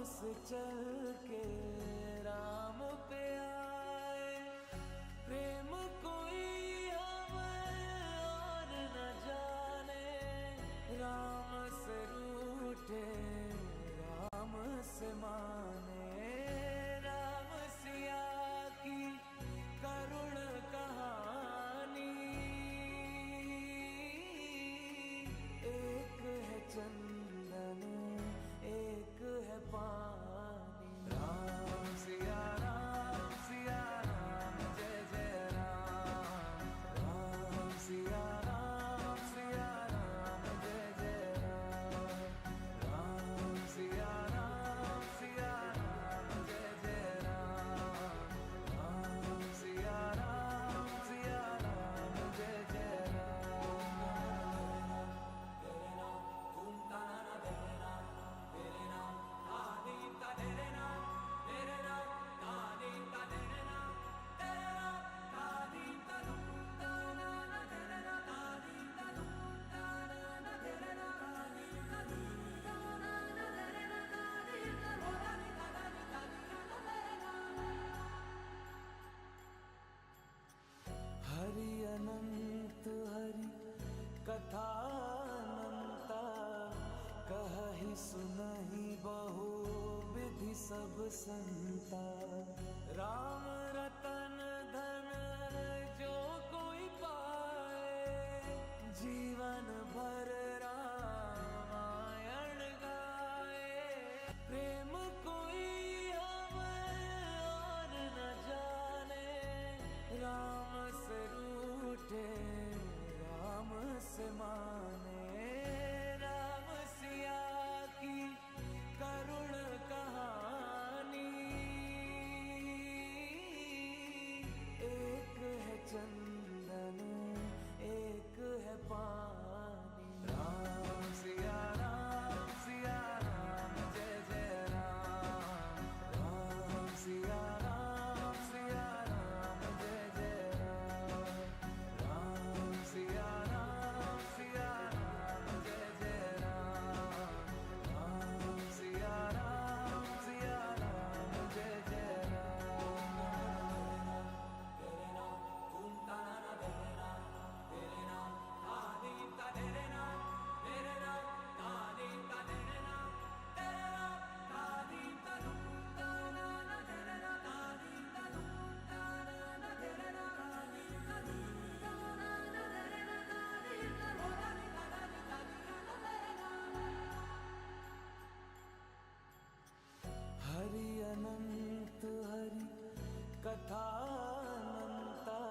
से चल के राम पे आए। प्रेम कोई हमें और न जाने, राम से रूठे राम से माने। राम सिया की करुण कहानी, एक है चंदन एक है पानी। राम सिया राम जय जय राम। राम सिया राम जय जय राम। राम सिया राम जय जय राम। राम सिया राम जय जय राम। तेरे नाम घूमता ना तेरे नाम, तेरे नाम आदि का तेरे नाम, तेरे नाम आदि का तेरे नाम, तेरे नाम आदि का घूमता ना तेरे नाम, आदि का घूमता ना तेरे नाम, आदि का घूमता ना तेरे नाम, आदि का होता निका तेरे नाम। हरि अनंत हरि कथा अनंता, कहि सुनहि बहु विधि सब संता। राम रतन धन जो कोई पाए, जीवन भर रामायण गाए। प्रेम कोई हमें और न जाने, राम से रूठे राम से माने। राम सिया की करुण कहानी, एक है चंदन एक है पानी। राम सिया राम जय जय राम। राम सिया राम जय जय राम। राम सिया राम जय जय राम। राम सिया राम जय जय राम। तेरे नाम घूमता ना तेरे नाम, तेरे नाम आदि का तेरे नाम, तेरे नाम आदि का तेरे नाम, तेरे नाम आदि का घूमता ना तेरे नाम, आदि का घूमता ना तेरे नाम, आदि का घूमता ना तेरे नाम, आदि का होता निका तेरे नाम। हरि अनंत हरि कथा अनंता,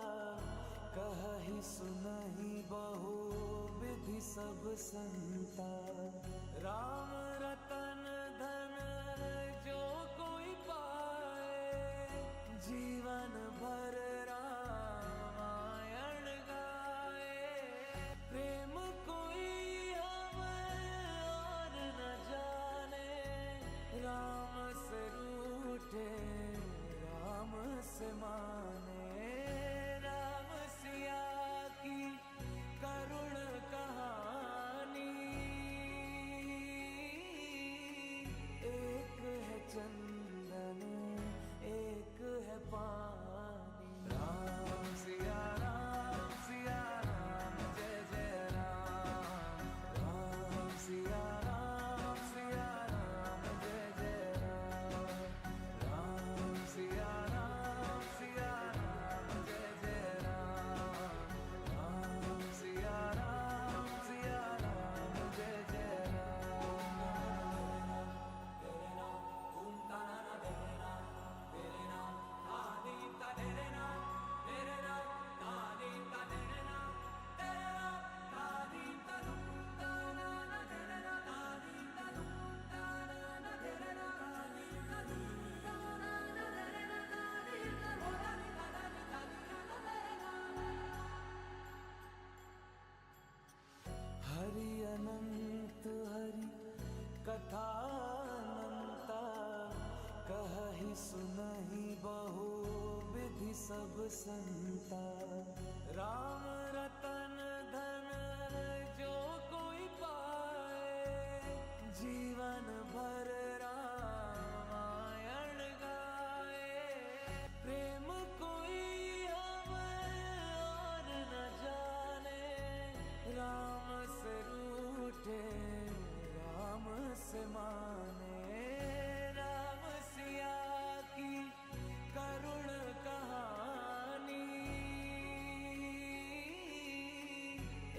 कहि सुनहि बहु विधि सब संता। राम रतन धन जो कोई पाए, जीवन भर रामायण गाए। प्रेम कोई हमें और न जाने, राम से रूठे राम से माने। राम सिया की करुण कहानी, एक है चंदन एक है पानी। राम सिया राम जय जय राम। राम सिया राम जय जय राम। राम सिया राम जय जय राम। राम सिया राम जय जय राम। तेरे नाम घूमता ना तेरे नाम, तेरे नाम आदि का तेरे नाम, तेरे नाम आदि का तेरे नाम, तेरे नाम आदि का घूमता ना तेरे नाम, आदि का घूमता ना तेरे नाम, आदि का घूमता ना तेरे नाम, आदि का होता निका तेरे नाम। हरि अनंत हरि कथा अनंता, कहि सुनहि बहु विधि सब संता। राम रतन धन जो कोई पाए, जीवन भर राम रूठे राम से माने, राम सिया की करुण कहानी।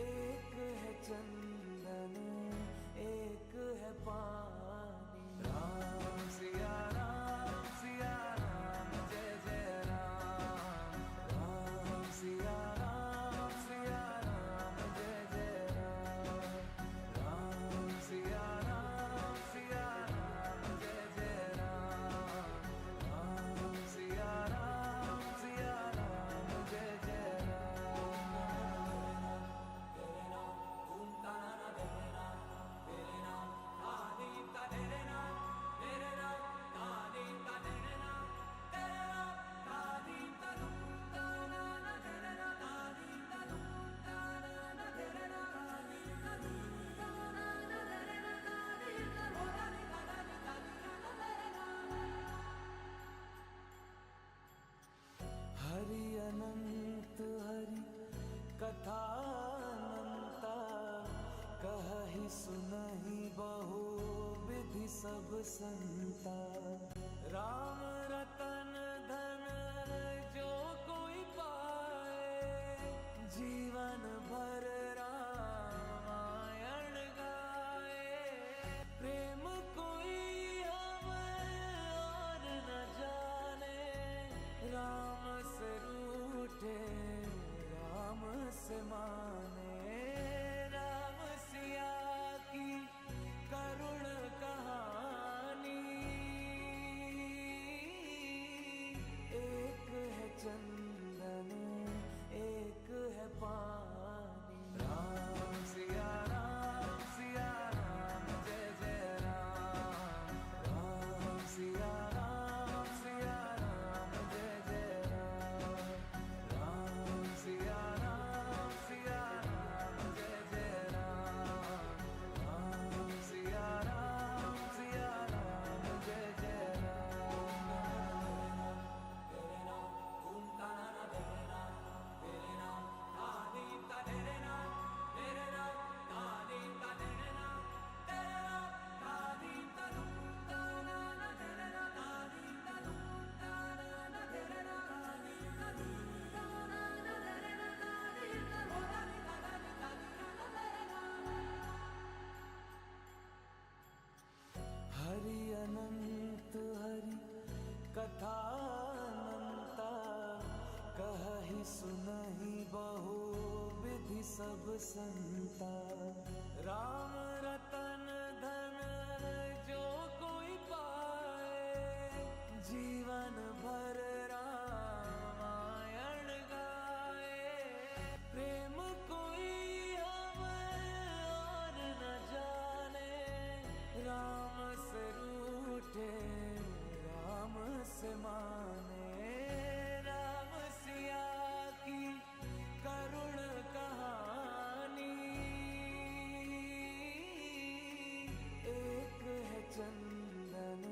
एक है चंदन एक है पानी, राम सिया राम जय जय राम, राम सिया राम जय जय राम, राम सिया राम जय जय राम, राम सिया राम जय जय राम। तेरे नाम घूमता ना तेरे नाम, तेरे नाम आदि का तेरे नाम, तेरे नाम आदि का तेरे नाम, तेरे नाम आदि का घूमता ना तेरे नाम, आदि का घूमता ना तेरे नाम, आदि का घूमता ना तेरे नाम, आदि का होता नहीं तेरे नाम। हरि अनंत हरि कथा अनंता, कहहि सुनहि बहु विधि सब संता। राम रतन धन जो कोई पाए, जीवन भर रामायण गाए। प्रेम कोई हमें और न जाने, राम से रूठे राम से माने, राम सिया की करुण कहानी। एक है चंदन एक है पानी, राम सिया राम जय जय राम, राम सिया राम जय जय राम, राम सिया राम जय जय राम, राम सिया राम जय जय राम। तेरे नाम घूमता ना तेरे नाम, तेरे नाम आदि का तेरे नाम, तेरे नाम आदि का तेरे नाम, तेरे नाम आदि का घूमता ना तेरे नाम, आदि का घूमता ना तेरे नाम, आदि का घूमता ना तेरे नाम, आदि का होता नहीं तेरे नाम। हरि अनंत हरि कथा अनंता, कहहि सुनहि बहु विधि सब संता। राम रतन धन जो कोई पाए, जीवन भर रामायण गाए। प्रेम कोई हमें और न जाने, राम से रूठे राम से माने, राम सिया की करुण कहानी। एक है चंदन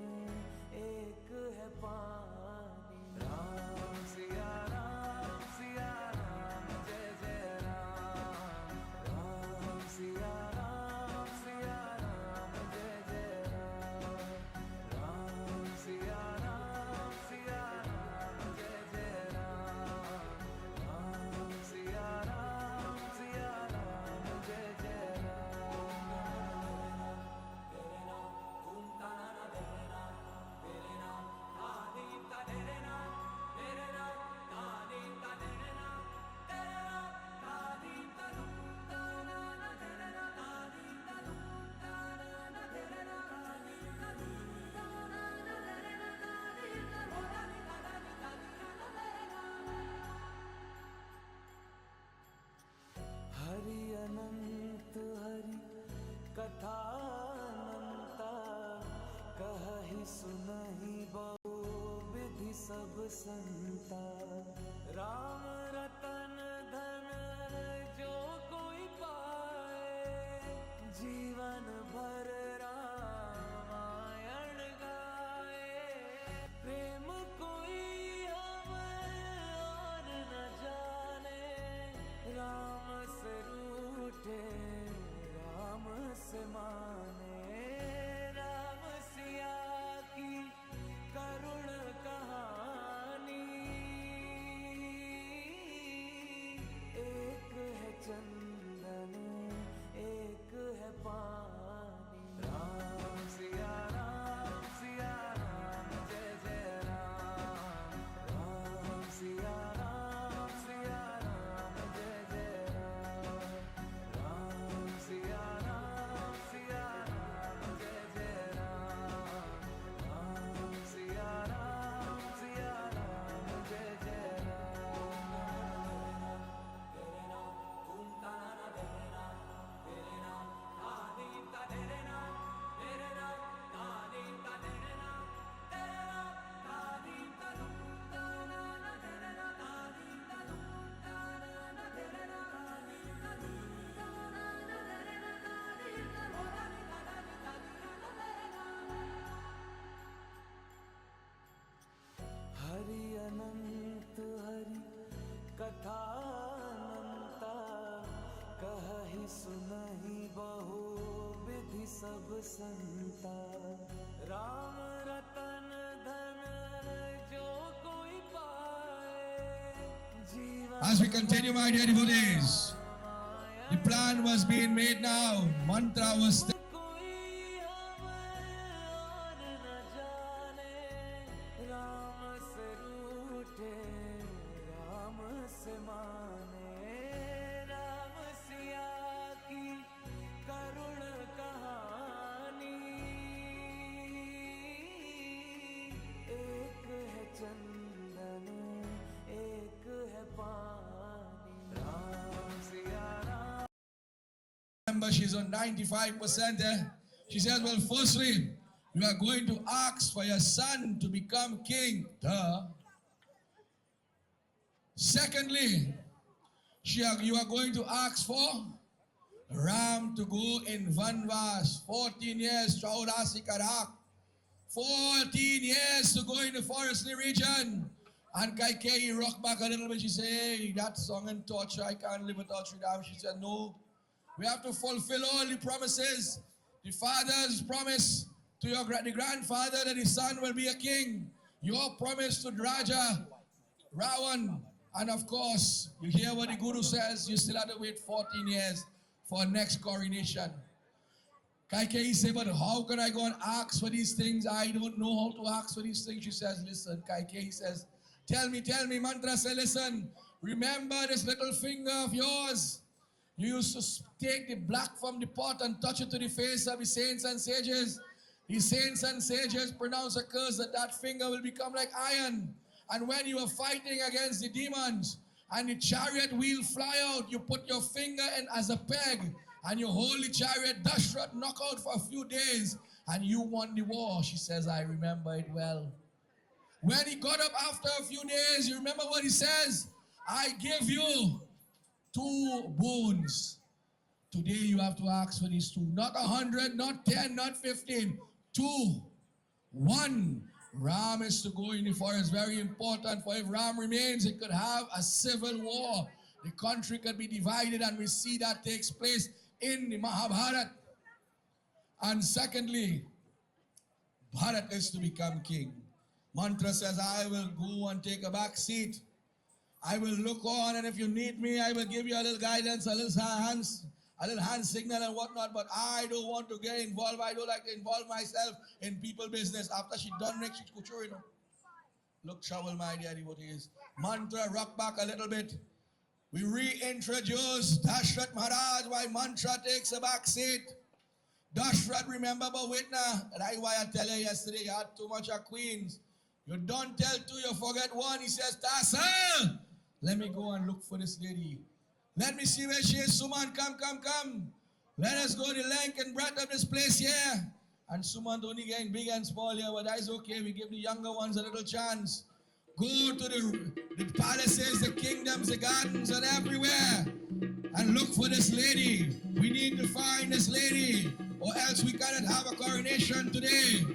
एक है पानी, राम सिया राम जय जय राम, राम सिया राम जय जय राम, राम सिया राम जय जय राम, राम सिया राम जय जय राम। तेरे नाम घूमता ना तेरे नाम, तेरे नाम आदि का तेरे नाम, तेरे नाम आदि का तेरे नाम, तेरे नाम आदि का घूमता ना तेरे नाम, आदि का घूमता ना तेरे नाम, आदि का घूमता ना तेरे नाम, आदि का होता नहीं तेरे नाम। हरि अनंत हरि कथा अनंता, कहहि सुनहि बहु विधि सब संता। राम रतन धन जो कोई पाए, जीवन भर रामायण गाए। प्रेम कोई हमें और न जाने, राम से रूठे राम से बनता, राम रतन धन जो कोई पाए, जीवन As we continue, my dear devotees, the plan was being made now. Mantra was there. कोई हमें और न जाने, राम से रूठे राम से माने, राम सिया की करुण कहानी, एक है चंदन एक है पानी, Ram Siya Ram. Remember, she's on 95%. She says, well, firstly, you are going to ask for your son to become king. Duh. Secondly, you are going to ask for Ram to go in Vanvas, 14 years, Chaurasi Karak, 14 years to go in the forestry region. And Kaikeyi rocked back a little bit. She said, hey, that song and torture, I can't live without Sri Ram. She said, no, we have to fulfill all the promises. The father's promise to the grandfather that his son will be a king. Your promise to Raja, Ravan. And of course, you hear what the Guru says, you still have to wait 14 years for next coronation. Kaikeyi said, but how can I go and ask for these things? I don't know how to ask for these things. She says, listen, Kaikeyi says, tell me, Mantra said, listen, remember this little finger of yours. You used to take the black from the pot and touch it to the face of the saints and sages. The saints and sages pronounce a curse that that finger will become like iron. And when you are fighting against the demons and the chariot wheel fly out, you put your finger in as a peg and you hold the chariot, Dashrath knock out for a few days and you won the war. She says, I remember it well. When he got up after a few days, you remember what he says? I give you 2 boons. Today you have to ask for these 2. Not 100, not 10, not 15. 2. 1. Ram is to go in the forest. Very important, for if Ram remains, it could have a civil war. The country could be divided, and we see that takes place in the Mahabharata. And secondly, Bharat is to become king. Mantra says, I will go and take a back seat. I will look on, and if you need me, I will give you a little guidance, a little hand signal and whatnot, but I don't want to get involved. I don't like to involve myself in people business. After she done next, she's couture, you know. Look, shovel, my dear devotees. Mantra, rock back a little bit. We reintroduce Dashrath Maharaj while Mantra takes a back seat. Dashrath, remember about Witna? That's why I tell you yesterday, you had too much of queens. You don't tell 2, you forget 1. He says, Tassa, let me go and look for this lady. Let me see where she is. Suman, come. Let us go the length and breadth of this place here. And Suman only getting big and small here, but that's okay. We give the younger ones a little chance. Go to the palaces, the kingdoms, the gardens, and everywhere. And look for this lady. We need to find this lady, or else we cannot have a coronation today.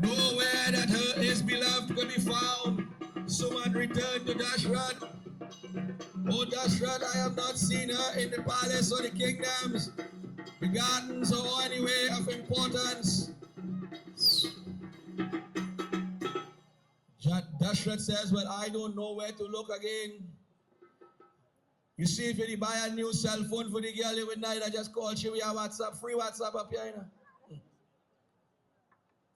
Nowhere that her is beloved could be found. Suman returned to Dashrath. Oh, Dashrath, I have not seen her in the palace or the kingdoms, the gardens, or anywhere of importance. Dashrath says, well, I don't know where to look again. You see, if you buy a new cell phone for the girl you with night, I just call she with WhatsApp, free WhatsApp up here, you know.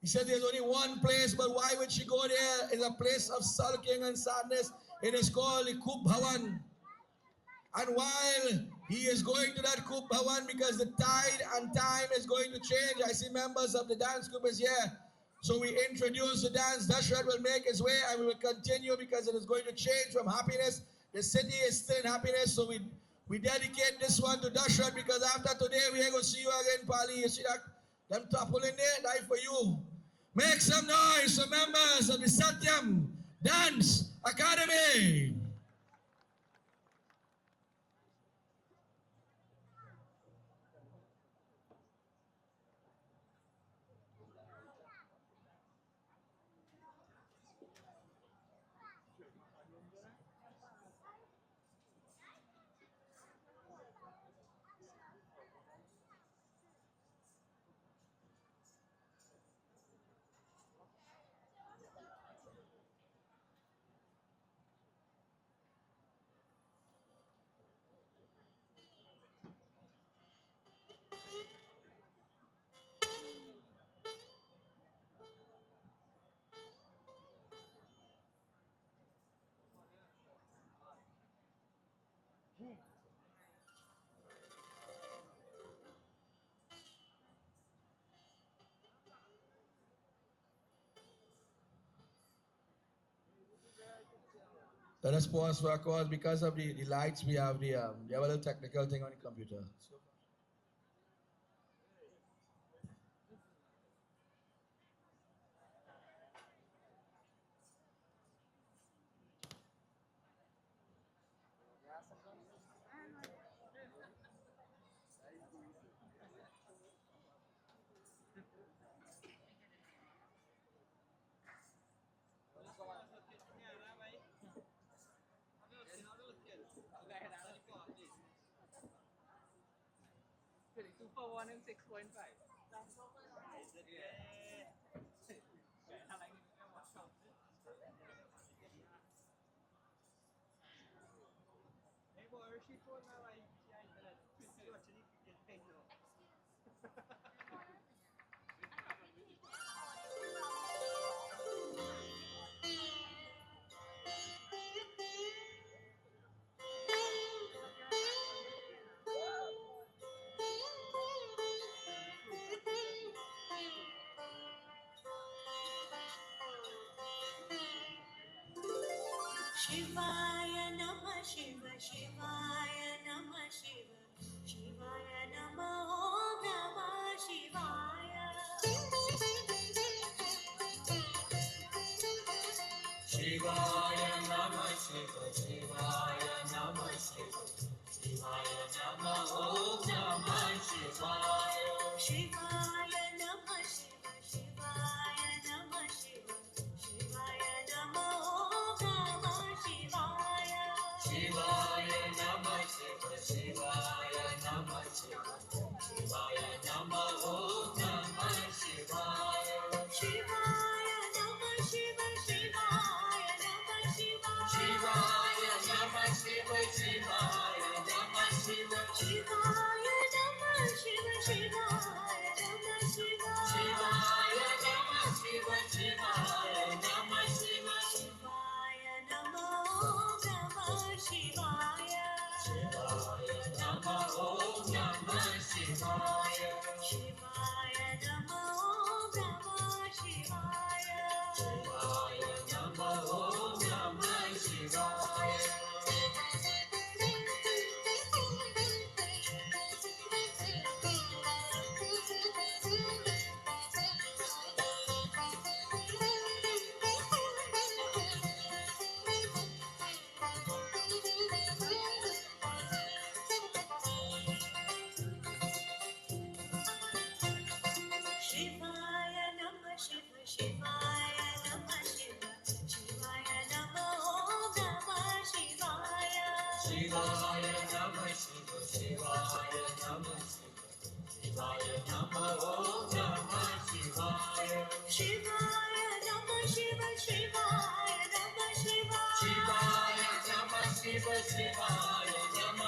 He said there's only one place, but why would she go there? It's a place of sulking and sadness. It is called the Kup Bhavan. And while he is going to that Kup Bhavan, because the tide and time is going to change, I see members of the dance group is here. So we introduce the dance. Dashrath will make his way and we will continue because it is going to change from happiness. The city is still in happiness, so we dedicate this one to Dashrath because after today we are going to see you again, Pali. You see that? Them topple in there, die for you. Make some noise for members of the Satyam Dance Academy. Let us pause for a cause because of the lights we have the have a little technical thing on the computer. Shivaya Namah Shiva Shivaya Namah Shiva Shivaya Namah Om Namah Shivaya Shivaya Namah Shiva Shivaya Namah Shiva Shivaya Namah Om Namah Shivaya Shivaya Namah Shiva Shivaya Namah Shiva Shivaya Namah Om Namah Shivaya Shivaya Namah Shiva Shivaya Namah Shiva Shivaya Namah Om Namah Shivaya Shivaya Namah Shiva Shivaya Namah Shiva Shivaya Namah Shiva Shivaya Namah Shiva Shivaya Namah Shiva Shivaya Namah Shiva Shivaya Namah Shiva Shivaya Namah Shiva Shivaya Namah Om Namah Shivaya Shivaya Namah Om Namah Shivaya Shivaya Namah Om Namah Shivaya Shivaya Namah Om Namah Shivaya Shivaya Namah Shiva Shivaya Namah Shiva Shivaya Namah Om Namah Shivaya Shivaya Namah Shiva Shivaya Namah Shiva Shivaya Namah Om Namah Shivaya Shivaya Namah Shiva Shivaya Namah Shiva Shivaya Namah Shiva Shivaya Namah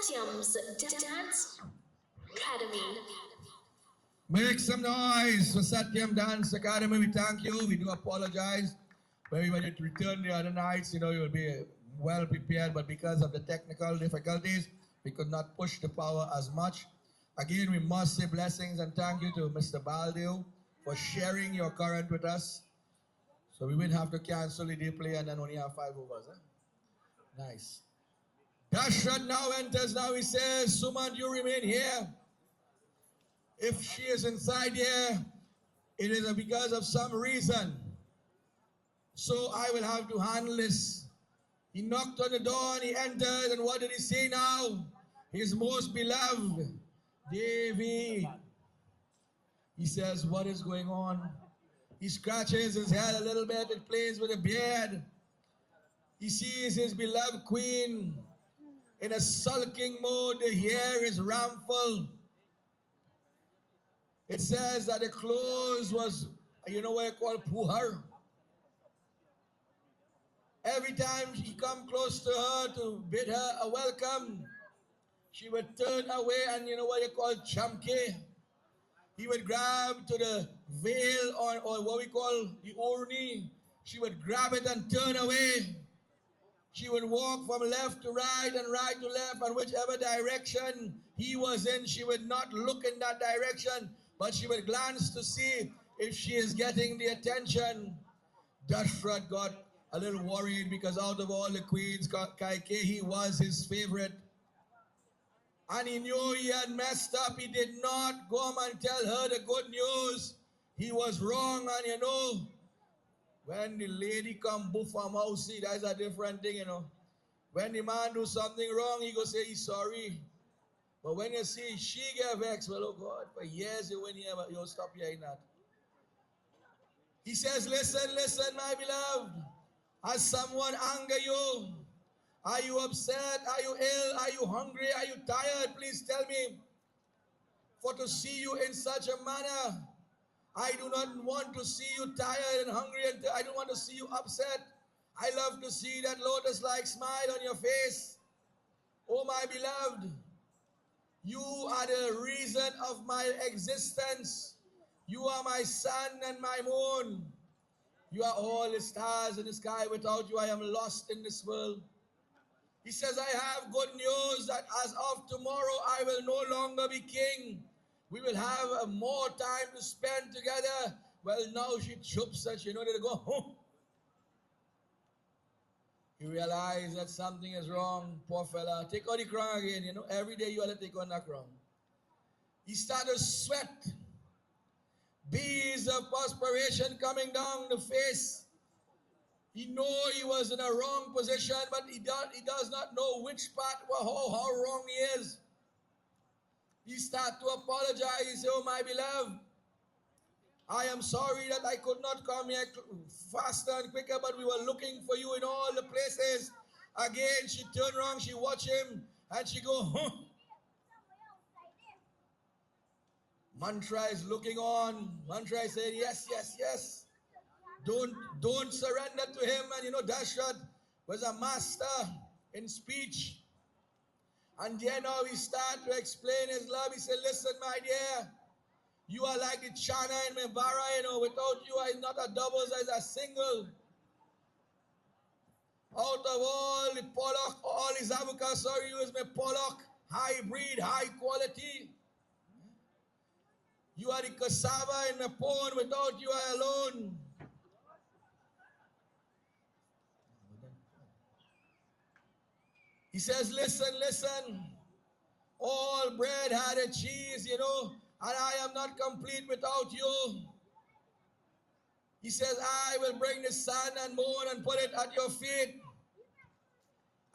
Satyam's Dance Academy. Make some noise for Satyam Dance Academy. We thank you. We do apologize. Maybe when you return the other nights, you'll be well prepared, but because of the technical difficulties, we could not push the power as much. Again, we must say blessings and thank you to Mr. Baldio for sharing your current with us. So we will have to cancel the day play and then only have 5 overs. Nice. Dashrat now enters. Now he says, Suman, you remain here. If she is inside here, it is because of some reason. So I will have to handle this. He knocked on the door and he entered, and what did he say now? His most beloved, Davy. He says, what is going on? He scratches his head a little bit and plays with a beard. He sees his beloved queen in a sulking mode. The hair is ramful. It says that the clothes was, what you call puhar. Every time he come close to her to bid her a welcome, she would turn away and what you call chamke. He would grab to the veil or what we call the orni. She would grab it and turn away. She would walk from left to right and right to left, and whichever direction he was in, she would not look in that direction, but she would glance to see if she is getting the attention. Dashrat got a little worried because out of all the queens, Kaikeyi was his favorite. And he knew he had messed up. He did not go home and tell her the good news. He was wrong, and when the lady come boof from house, see, that's a different thing, When the man do something wrong, he go say he's sorry. But when you see she get vexed, well, oh God, for years you went here, but you'll stop hearing that. He says, listen, my beloved. Has someone anger you? Are you upset? Are you ill? Are you hungry? Are you tired? Please tell me. For to see you in such a manner, I do not want to see you tired and hungry, and I don't want to see you upset. I love to see that lotus-like smile on your face. Oh, my beloved, you are the reason of my existence. You are my sun and my moon. You are all the stars in the sky. Without you, I am lost in this world. He says, I have good news that as of tomorrow, I will no longer be king. We will have more time to spend together. Well, now she chups and they go home. He realized that something is wrong. Poor fella. Take out the crown again. Every day you have to take on that crown. He started to sweat. Beads of perspiration coming down the face. He know he was in a wrong position, but he does not know which part, how wrong he is. He started to apologize. He said, oh, my beloved, I am sorry that I could not come here faster and quicker, but we were looking for you in all the places. Again, she turned around, she watched him, and she go, huh. Mantra is looking on. Mantra is saying, yes, yes, yes. Don't surrender to him. And Dashrat was a master in speech. And then now he started to explain his love. He said, listen, my dear, you are like the Chana in Mebara, without you, I am not a doubles, I am a single. Out of all the Pollock, all his avocado, sorry, you is my Pollock, high breed, high quality. You are the cassava in my pond, without you, I alone. He says, listen, listen. All bread had a cheese, and I am not complete without you. He says, I will bring the sun and moon and put it at your feet.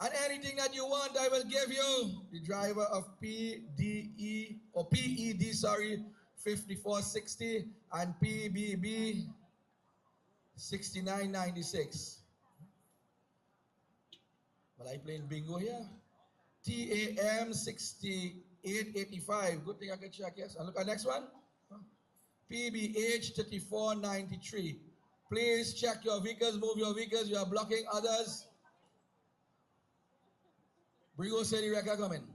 And anything that you want, I will give you. The driver of PED, 5460 and PBB 6996. Well, I playing bingo here. TAM 6885. Good thing I can check, yes. And look at the next one. PBH 3493. Please check your vehicles, move your vehicles. You are blocking others. Brigo said the record coming.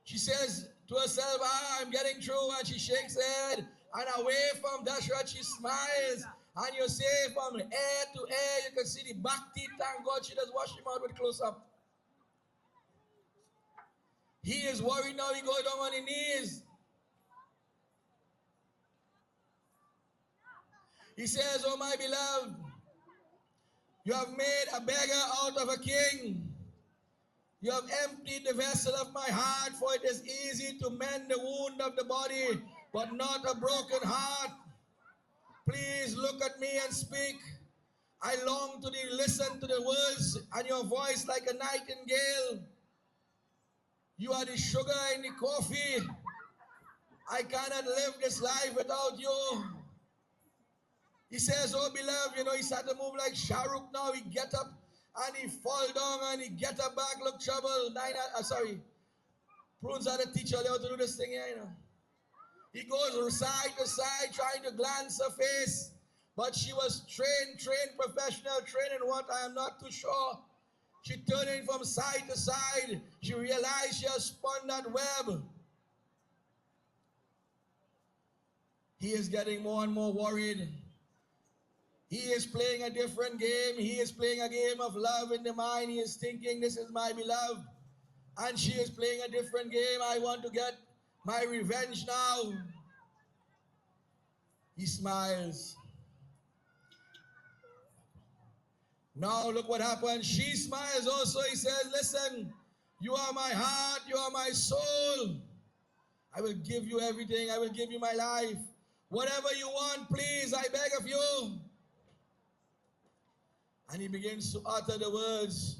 She says to herself, I'm getting through, and she shakes her head, and away from Dashrat she smiles, and you say from ear to ear, you can see the back teeth. Thank God she does wash him out with close up. He is worried now, he goes down on his knees. He says, oh my beloved, you have made a beggar out of a king. You have emptied the vessel of my heart, for it is easy to mend the wound of the body, but not a broken heart. Please look at me and speak. I long to listen to the words and your voice like a nightingale. You are the sugar in the coffee. I cannot live this life without you. He says, oh beloved, he started to move like Shahrukh now. He get up and he fall down and he get up back, look trouble. Prunes are the teacher, they have to do this thing here, He goes side to side trying to glance her face. But she was trained professional, trained in what I am not too sure. She turning from side to side. She realized she has spun that web. He is getting more and more worried. He is playing a different game. He is playing a game of love in the mind. He is thinking, this is my beloved. And she is playing a different game. I want to get my revenge now. He smiles. Now look what happened. She smiles also. He says, listen, you are my heart. You are my soul. I will give you everything. I will give you my life. Whatever you want, please, I beg of you. And he begins to utter the words,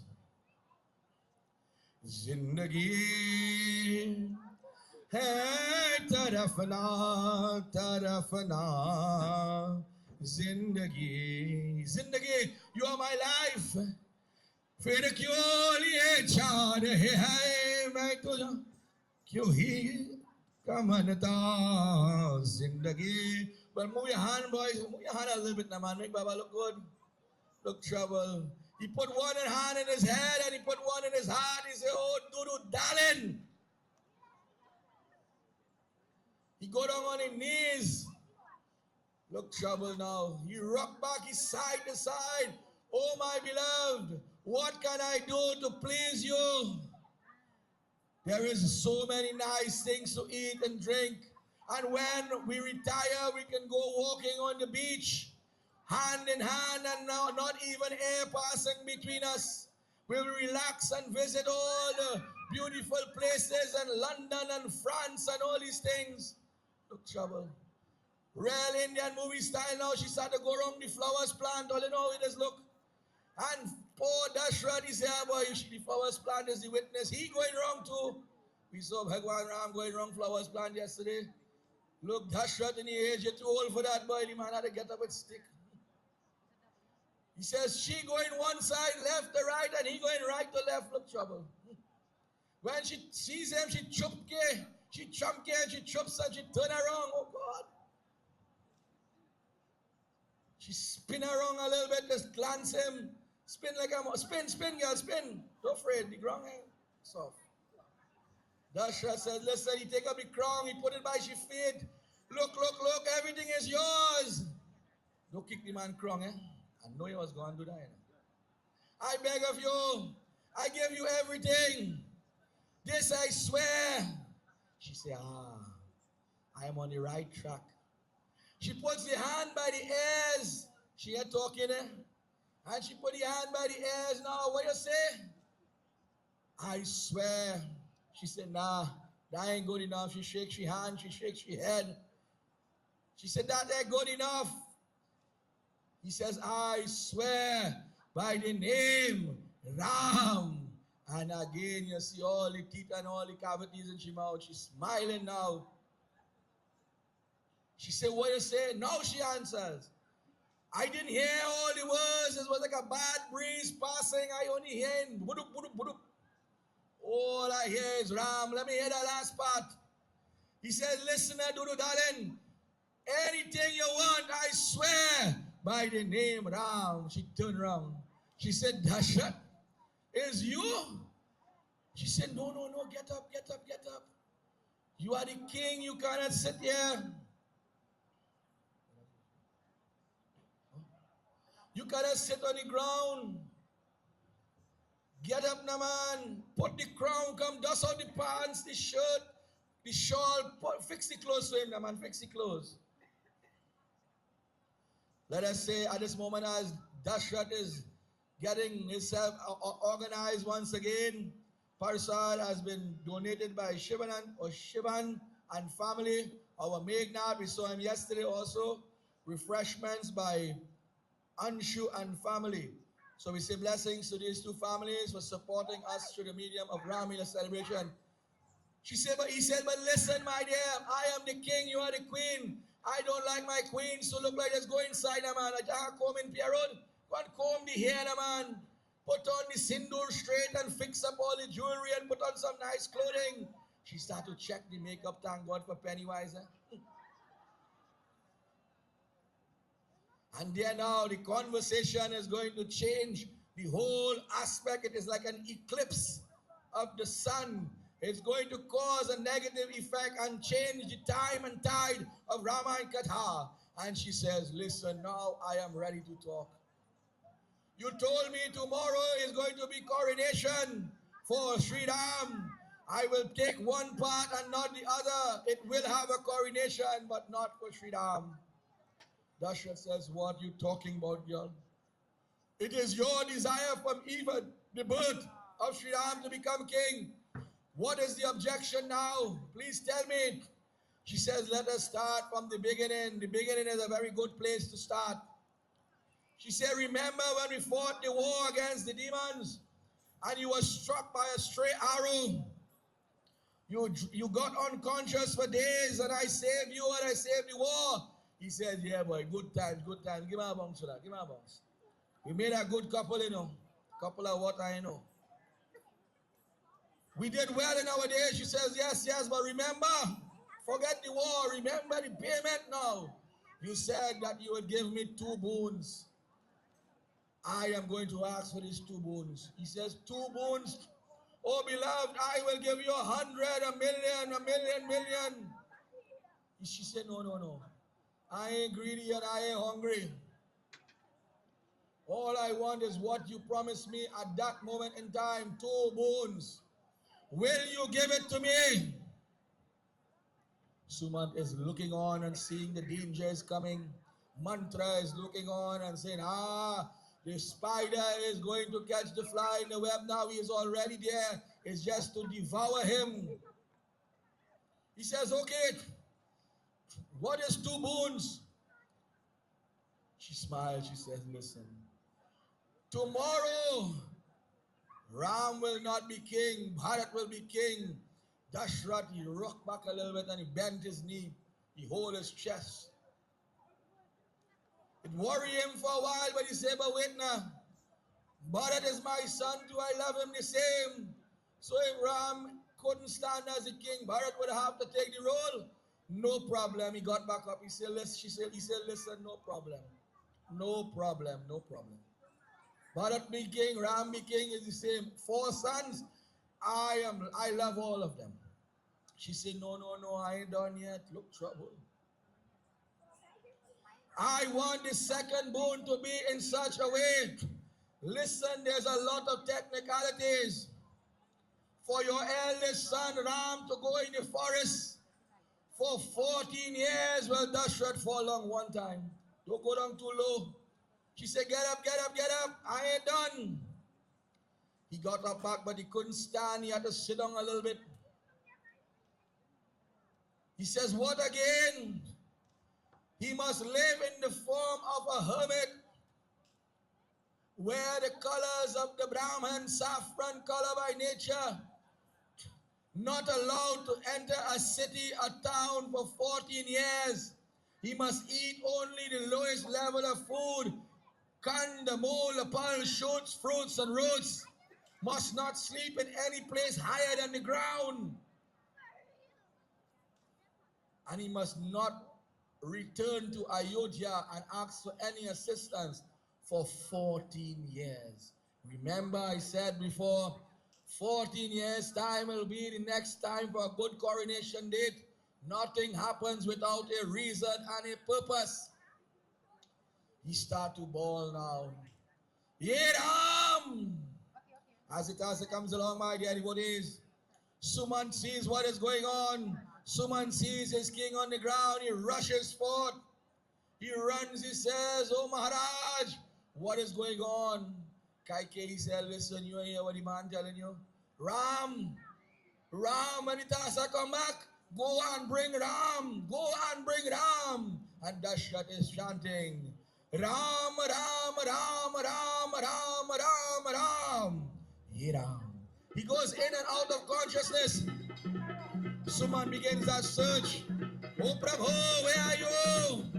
Zindagi hai tarafna, tarafna, Zindagi. Zindagi, you are my life. फिर क्यों लिए चाह रहे हैं मैं तुझे क्यों ही कमनता जिंदगी. But move your hand, boys. Move your hand a little bit, man. Make Baba look good. Look trouble. He put one hand in his head and he put one in his heart. He said, oh, Dudu, darling. He go down on his knees. Look trouble now. He rock back his side to side. Oh, my beloved, what can I do to please you? There is so many nice things to eat and drink. And when we retire, we can go walking on the beach, hand in hand, and now not even air passing between us. We will relax and visit all the beautiful places and London and France and all these things. Look trouble. Real Indian movie style now. She started to go around the flowers plant. All in all, it is look. And poor Dashrat, he said, boy, you see the flowers plant is the witness. He going wrong too. We saw Bhagwan Ram going wrong flowers plant yesterday. Look, Dashrat in the age, you're too old for that, boy. The man had to get up with stick. He says, she going one side, left to right, and he going right to left. Look trouble. When she sees him, she chumke, and she chups and she turn around. Oh, God. She spin around a little bit, just glance him. Spin like a spin, girl, spin. Don't afraid, the ground ain't soft. Dashrat said, listen, he take up the crown, he put it by his feet. Look, everything is yours. Don't kick the man crown, I know he was going to do that. I beg of you, I give you everything. This I swear. She said, I am on the right track. She puts the hand by the ears. She had talking, and she put the hand by the ears. Now, what you say? I swear. She said, nah, that ain't good enough. She shakes her hand, she shakes her head. She said, that ain't good enough. He says, I swear by the name Ram. And again, you see all the teeth and all the cavities in her mouth. She's smiling now. She said, what you say? Now she answers. I didn't hear all the words. It was like a bad breeze passing. I only hear budup, budup, budup. All I hear is Ram. Let me hear that last part. He says, listen, Dudu darling. Anything you want, I swear by the name Ram. She turned around. She said, Dashat, is you? She said, no, no, no, get up, get up, get up. You are the king, you cannot sit here. You cannot sit on the ground. Get up, Naman. Put the crown, come dust out the pants, the shirt, the shawl. Fix the clothes to him, Naman. Fix the clothes. Let us say at this moment, as Dashrat is getting himself organized once again, Parsad has been donated by Shivan and family. Our Meghnad, we saw him yesterday also. Refreshments by Anshu and family. So we say blessings to these two families for supporting us through the medium of Ramleela celebration. He said, but listen, my dear, I am the king, you are the queen. I don't like my queens to look like just go inside, man. I can't comb in Pierre. Go and comb the hair, man. Put on the sindoor straight and fix up all the jewelry and put on some nice clothing. She started to check the makeup, thank God for Pennywise. And there now, the conversation is going to change the whole aspect. It is like an eclipse of the sun. It's going to cause a negative effect and change the time and tide of Rama and Katha. And she says, listen, now I am ready to talk. You told me tomorrow is going to be coronation for Sri Ram. I will take one part and not the other. It will have a coronation, but not for Sri Ram. Dashrath says, what are you talking about, girl? It is your desire from even the birth of Sri Ram to become king. What is the objection now? Please tell me. She says, let us start from the beginning. The beginning is a very good place to start. She said, remember when we fought the war against the demons and you were struck by a stray arrow? You got unconscious for days and I saved you and I saved the war. He said, yeah, boy, good times, good times. Give me a bounce for that. Give me a bounce. We made a good couple, you know. Couple of what I know. We did well in our days. She says, yes, yes, but remember, forget the war. Remember the payment now. You said that you would give me 2 boons. I am going to ask for these 2 boons. He says, 2 boons. Oh, beloved, I will give you 100, a million. She said, no, no, no. I ain't greedy and I ain't hungry. All I want is what you promised me at that moment in time, 2 boons. Will you give it to me? Sumant is looking on and seeing the dangers coming. Mantra is looking on and saying, the spider is going to catch the fly in the web now. He is already there. It's just to devour him. He says, okay, what is 2 boons? She smiles. She says, listen, tomorrow Ram will not be king. Bharat will be king. Dashrath, he rocked back a little bit and he bent his knee. He held his chest. It worried him for a while, but he said, but wait now. Bharat is my son too. I love him the same. So if Ram couldn't stand as a king, Bharat would have to take the role. No problem. He got back up. He said, listen, no problem. No problem, no problem. Bharat be king, Ram be king is the same. 4 sons, I love all of them. She said, no, I ain't done yet. Look, trouble. I want the second boon to be in such a way. Listen, there's a lot of technicalities. For your eldest son Ram to go in the forest for 14 years, well, Dashrath fall on one time. Don't go down too low. She said, get up. I ain't done. He got up back, but he couldn't stand. He had to sit down a little bit. He says, what again? He must live in the form of a hermit, wear the colors of the Brahman, saffron color by nature, not allowed to enter a city, a town for 14 years. He must eat only the lowest level of food, kandamol, pulse, shoots, fruits, and roots. Must not sleep in any place higher than the ground. And he must not return to Ayodhya and ask for any assistance for 14 years. Remember, I said before, 14 years time will be the next time for a good coronation date. Nothing happens without a reason and a purpose. He start to bawl now. Yeram! As it comes along, my dear devotees, Suman sees what is going on. Suman sees his king on the ground. He rushes forth. He runs. He says, oh Maharaj, what is going on? Kaikeyi said, listen, you hear what the man telling you? Ram, when the Tasa come back, go and bring Ram. Go and bring Ram. And Dashrath is chanting, Ram, Ram, Ram, Ram, Ram, Ram, Ram. Ye Ram. He goes in and out of consciousness. Suman begins that search. Oh Prabhu, where are you?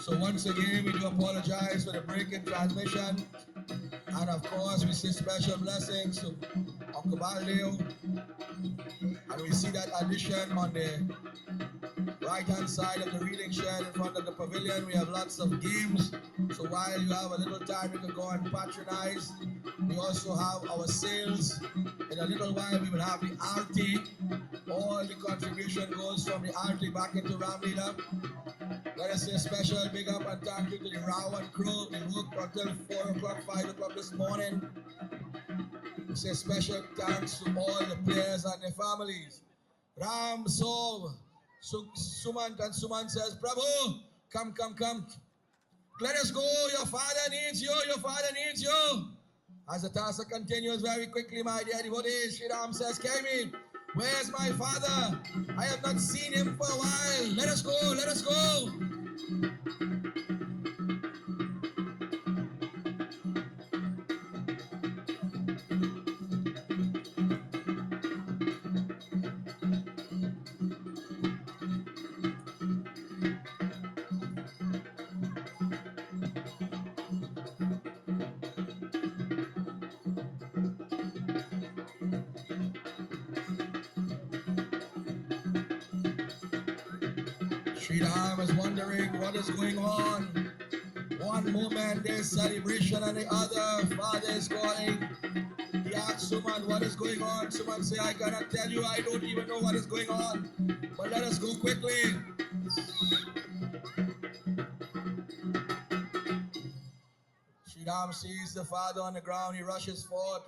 So once again, we do apologize for the break in transmission. And of course, we say special blessings to Uncle Baldeo. And we see that addition on the right-hand side of the reading shed in front of the pavilion. We have lots of games. So while you have a little time, you can go and patronize. We also have our sales. In a little while, we will have the RT. All the contribution goes from the RT back into Ramleela. Let us say a special big up and thank you to the Rawan crew. They worked until 4 o'clock, 5 o'clock this morning. We say special thanks to all the players and their families. Ram saw Suman, and Suman says, Prabhu, come. Let us go, your father needs you, As the Tasa continues very quickly, my dear devotees, Sri Ram says, Kemi, where's my father? I have not seen him for a while. Let us go. Sri Ram is wondering what is going on. One moment there's celebration and the other, father is calling. He asks Suman, what is going on? Suman say, I cannot tell you, I don't even know what is going on. But let us go quickly. Sri Ram sees the father on the ground, he rushes forth.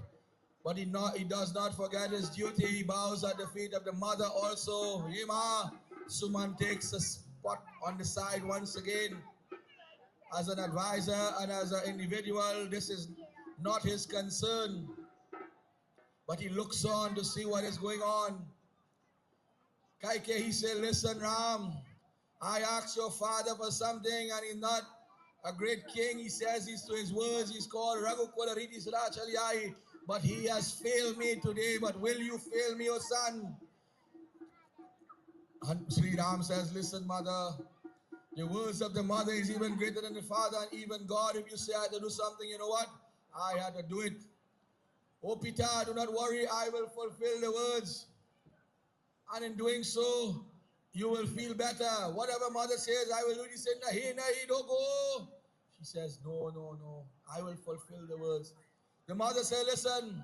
But he does not forget his duty. He bows at the feet of the mother also. Yima, Suman takes a spot on the side once again. As an advisor and as an individual, this is not his concern. But he looks on to see what is going on. Kaike, he said, listen, Ram, I asked your father for something and he's not a great king. He says he's to his words. He's called Raghukular Riti Sudachaliyai. But he has failed me today. But will you fail me, O son? And Sri Ram says, listen, mother, the words of the mother is even greater than the father and even God. If you say I had to do something, you know what? I had to do it. Oh, Peter, do not worry. I will fulfill the words. And in doing so, you will feel better. Whatever mother says, I will do. He said, nahi, don't go. She says, no. I will fulfill the words. The mother said, listen,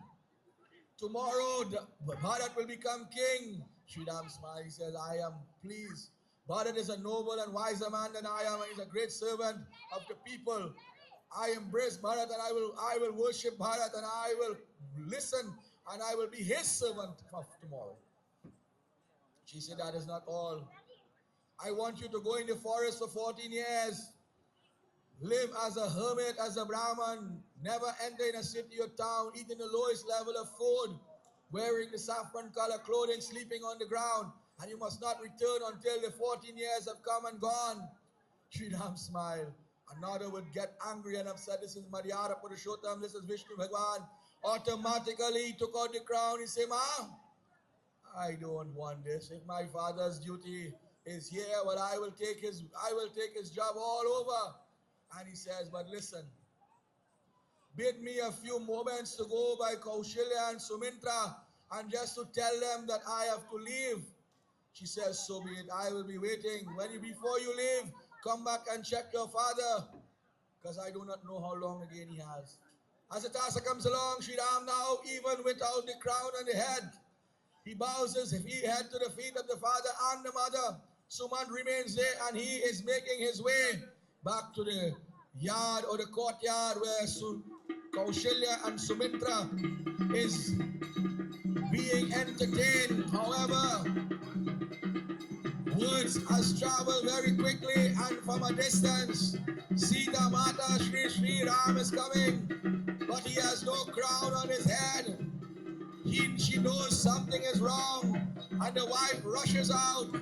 Tomorrow, Bharat will become king. Sri Ram smiles. He says, I am pleased. Bharat is a noble and wiser man than I am, and he's a great servant of the people. I embrace Bharat, and I will worship Bharat, and I will listen, and I will be his servant of tomorrow. She said, that is not all. I want you to go in the forest for 14 years. Live as a hermit, as a Brahman, never enter in a city or town, eating the lowest level of food, wearing the saffron color clothing, sleeping on the ground, and you must not return until the 14 years have come and gone. Sri Ram smiled. Another would get angry and upset. This is Maryada Purushottam, this is Vishnu Bhagwan. Automatically he took out the crown. He said, Ma, I don't want this. If my father's duty is here, well, I will take his job all over. And he says, but listen, bid me a few moments to go by Kaushilya and Sumintra and just to tell them that I have to leave. She says, so be it. I will be waiting. Before you leave, come back and check your father, because I do not know how long again he has. As the Tasa comes along, Sri Ram now, even without the crown on the head, he bows his head to the feet of the father and the mother. Suman remains there, and he is making his way back to the yard or the courtyard where Kaushilya and Sumitra is being entertained. However, words has traveled very quickly, and from a distance, Sita Mata Shri Ram is coming, but he has no crown on his head. She knows something is wrong, and the wife rushes out.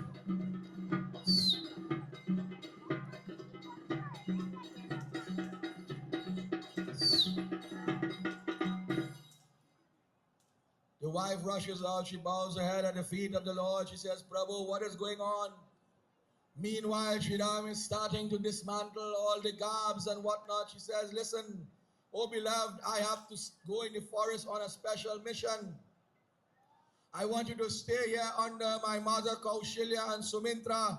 The wife rushes out. She bows her head at the feet of the Lord. She says, Prabhu, what is going on? Meanwhile, Sri Ram is starting to dismantle all the garbs and whatnot. She says, listen, oh beloved, I have to go in the forest on a special mission. I want you to stay here under my mother Kaushilya and Sumintra.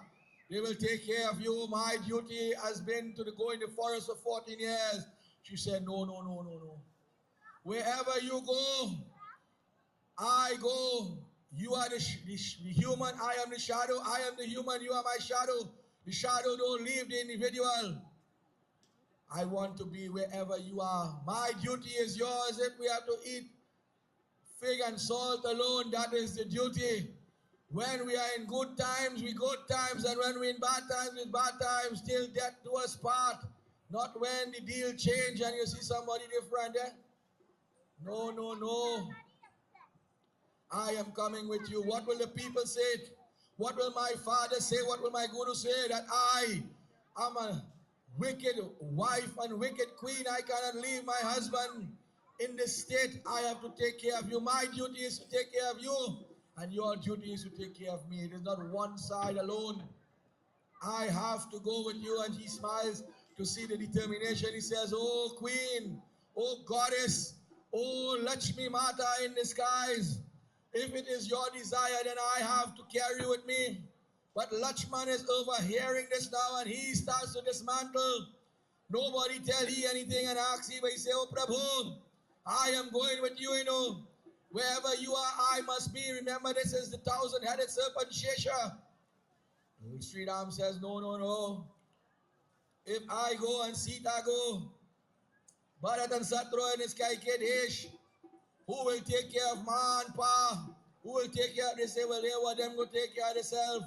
They will take care of you. My duty has been to go in the forest for 14 years. She said, no, no, no, no, no. Wherever you go, I go. You are the human, I am the shadow. I am the human, you are my shadow. The shadow don't leave the individual. I want to be wherever you are. My duty is yours. If we have to eat fig and salt alone, that is the duty. When we are in good times, we good times, and when we're in bad times, with bad times, till death do us part. Not when the deal change and you see somebody different there. No, no, no. I am coming with you. What will the people say? What will my father say? What will my guru say? That I am a wicked wife and wicked queen. I cannot leave my husband in this state. I have to take care of you. My duty is to take care of you, and your duty is to take care of me. It is not one side alone. I have to go with you. And he smiles to see the determination. He says, oh queen, oh goddess, oh Lakshmi Mata in disguise, if it is your desire, then I have to carry you with me. But Lakshman is overhearing this now, and he starts to dismantle. Nobody tell he anything and asks him, but he say, oh Prabhu, I am going with you, Wherever you are, I must be. Remember, this is the 1,000-headed serpent Shesha. Sri Ram says, no, no, no. If I go and Sita go, Bharat and Satru and his Kaikedesh, who will take care of Ma and Pa? Who will take care of this? They will them go take care of themselves.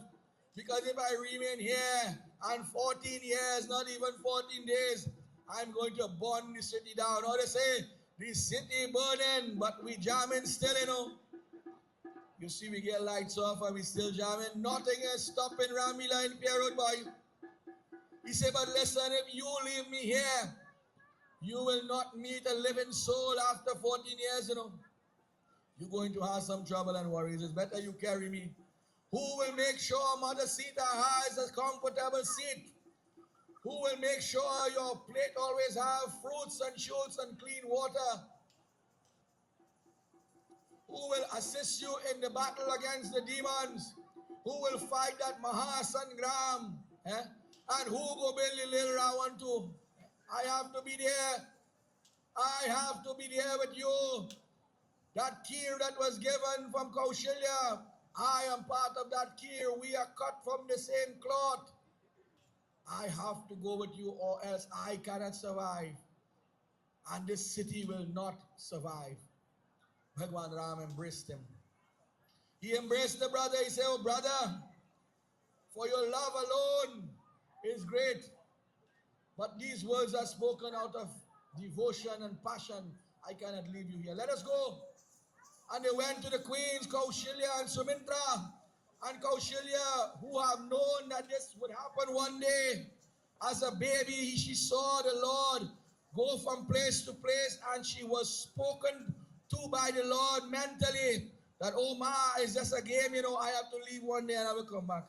Because if I remain here and 14 years, not even 14 days, I'm going to burn the city down. Or they say, the city burning, but we jamming still, You see, we get lights off and we still jamming. Nothing is stopping Ramleela and Pierre, boy. He said, but listen, if you leave me here, you will not meet a living soul after 14 years, You're going to have some trouble and worries. It's better you carry me. Who will make sure Mother Sita has a comfortable seat? Who will make sure your plate always have fruits and shoots and clean water? Who will assist you in the battle against the demons? Who will fight that Mahasangram? And who go build the little Ravan too? I have to be there. I have to be there with you. That kir that was given from Kaushilya, I am part of that kir. We are cut from the same cloth. I have to go with you or else I cannot survive. And this city will not survive. Bhagwan Ram embraced him. He embraced the brother. He said, oh brother, for your love alone is great. But these words are spoken out of devotion and passion. I cannot leave you here. Let us go. And they went to the queens, Kaushilya and Sumitra. And Kaushilya, who have known that this would happen one day, as a baby, she saw the Lord go from place to place, and she was spoken to by the Lord mentally that, oh ma, it's just a game, I have to leave one day and I will come back.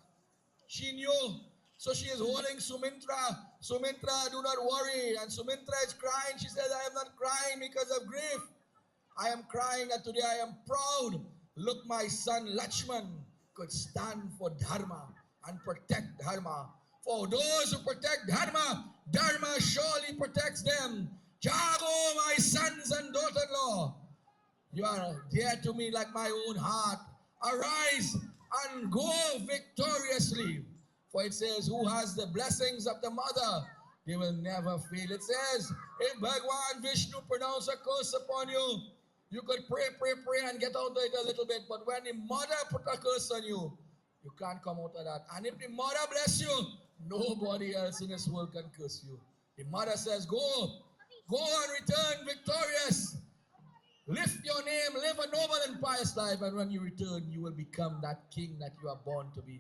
She knew. So she is holding Sumitra. Sumitra, do not worry. And Sumitra is crying. She says, I am not crying because of grief. I am crying that today I am proud. Look, my son Lakshman could stand for Dharma and protect Dharma. For those who protect Dharma, Dharma surely protects them. Jago, my sons and daughter-in-law, you are dear to me like my own heart. Arise and go victoriously. For it says, who has the blessings of the mother, they will never fail. It says, if Bhagwan Vishnu pronounce a curse upon you, you could pray, pray, pray and get out of it a little bit. But when the mother put a curse on you, you can't come out of that. And if the mother bless you, nobody else in this world can curse you. The mother says, go and return victorious. Lift your name, live a noble and pious life, and when you return, you will become that king that you are born to be.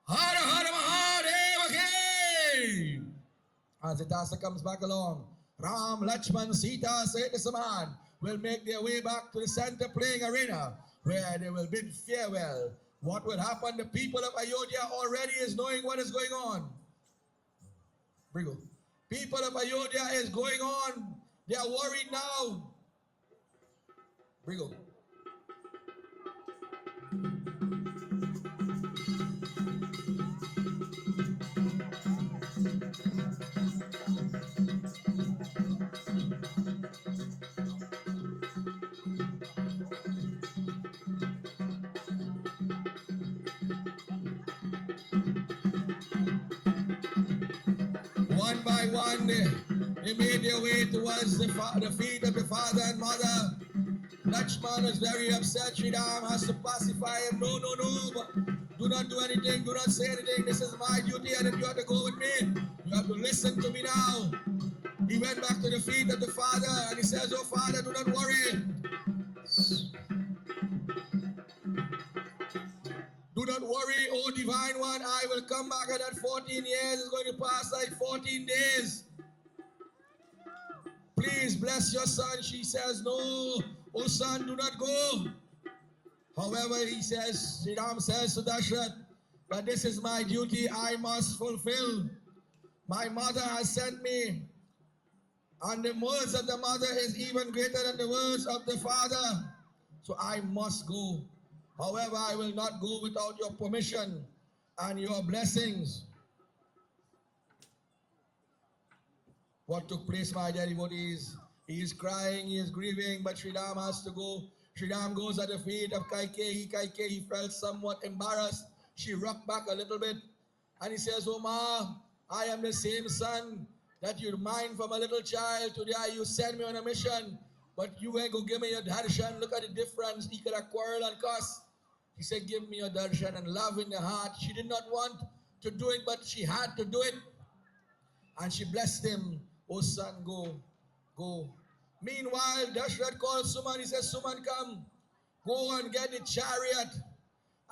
Hara Hara Mahadeva Ki! As the Dasa comes back along, Ram, Lakshman, Sita, Saita Saman will make their way back to the center playing arena, where they will bid farewell. What will happen? The people of Ayodhya already is knowing what is going on. Brigo. People of Ayodhya is going on. They are worried now. Brigo. One by one, they made their way towards the feet of the father and mother. Lakshman is very upset. Sri Ram has to pacify him. No, no, no. Do not do anything. Do not say anything. This is my duty, and if you have to go with me, you have to listen to me now. He went back to the feet of the father, and he says, oh, father, do not worry. Do not worry, oh divine one. I will come back at that 14 years. It's going to pass like 14 days. Please bless your son. She says, no, oh son, do not go. However, he says, Sri Ram says to Dashrath, but this is my duty I must fulfill. My mother has sent me, and the words of the mother is even greater than the words of the father. So I must go. However, I will not go without your permission and your blessings. What took place, my dear devotees? He is crying, he is grieving, but Sri Ram has to go. Sri Ram goes at the feet of Kaikeyi. Kaikeyi felt somewhat embarrassed. She rocked back a little bit, and he says, oh ma, I am the same son that you mind from a little child. Today you send me on a mission, but you ain't gonna give me your darshan. Look at the difference. He could have quarreled and cussed. He said, give me your darshan and love in the heart. She did not want to do it, but she had to do it. And she blessed him. Oh son, go, go. Meanwhile, Dashrath called Suman. He says, Suman, come. Go and get the chariot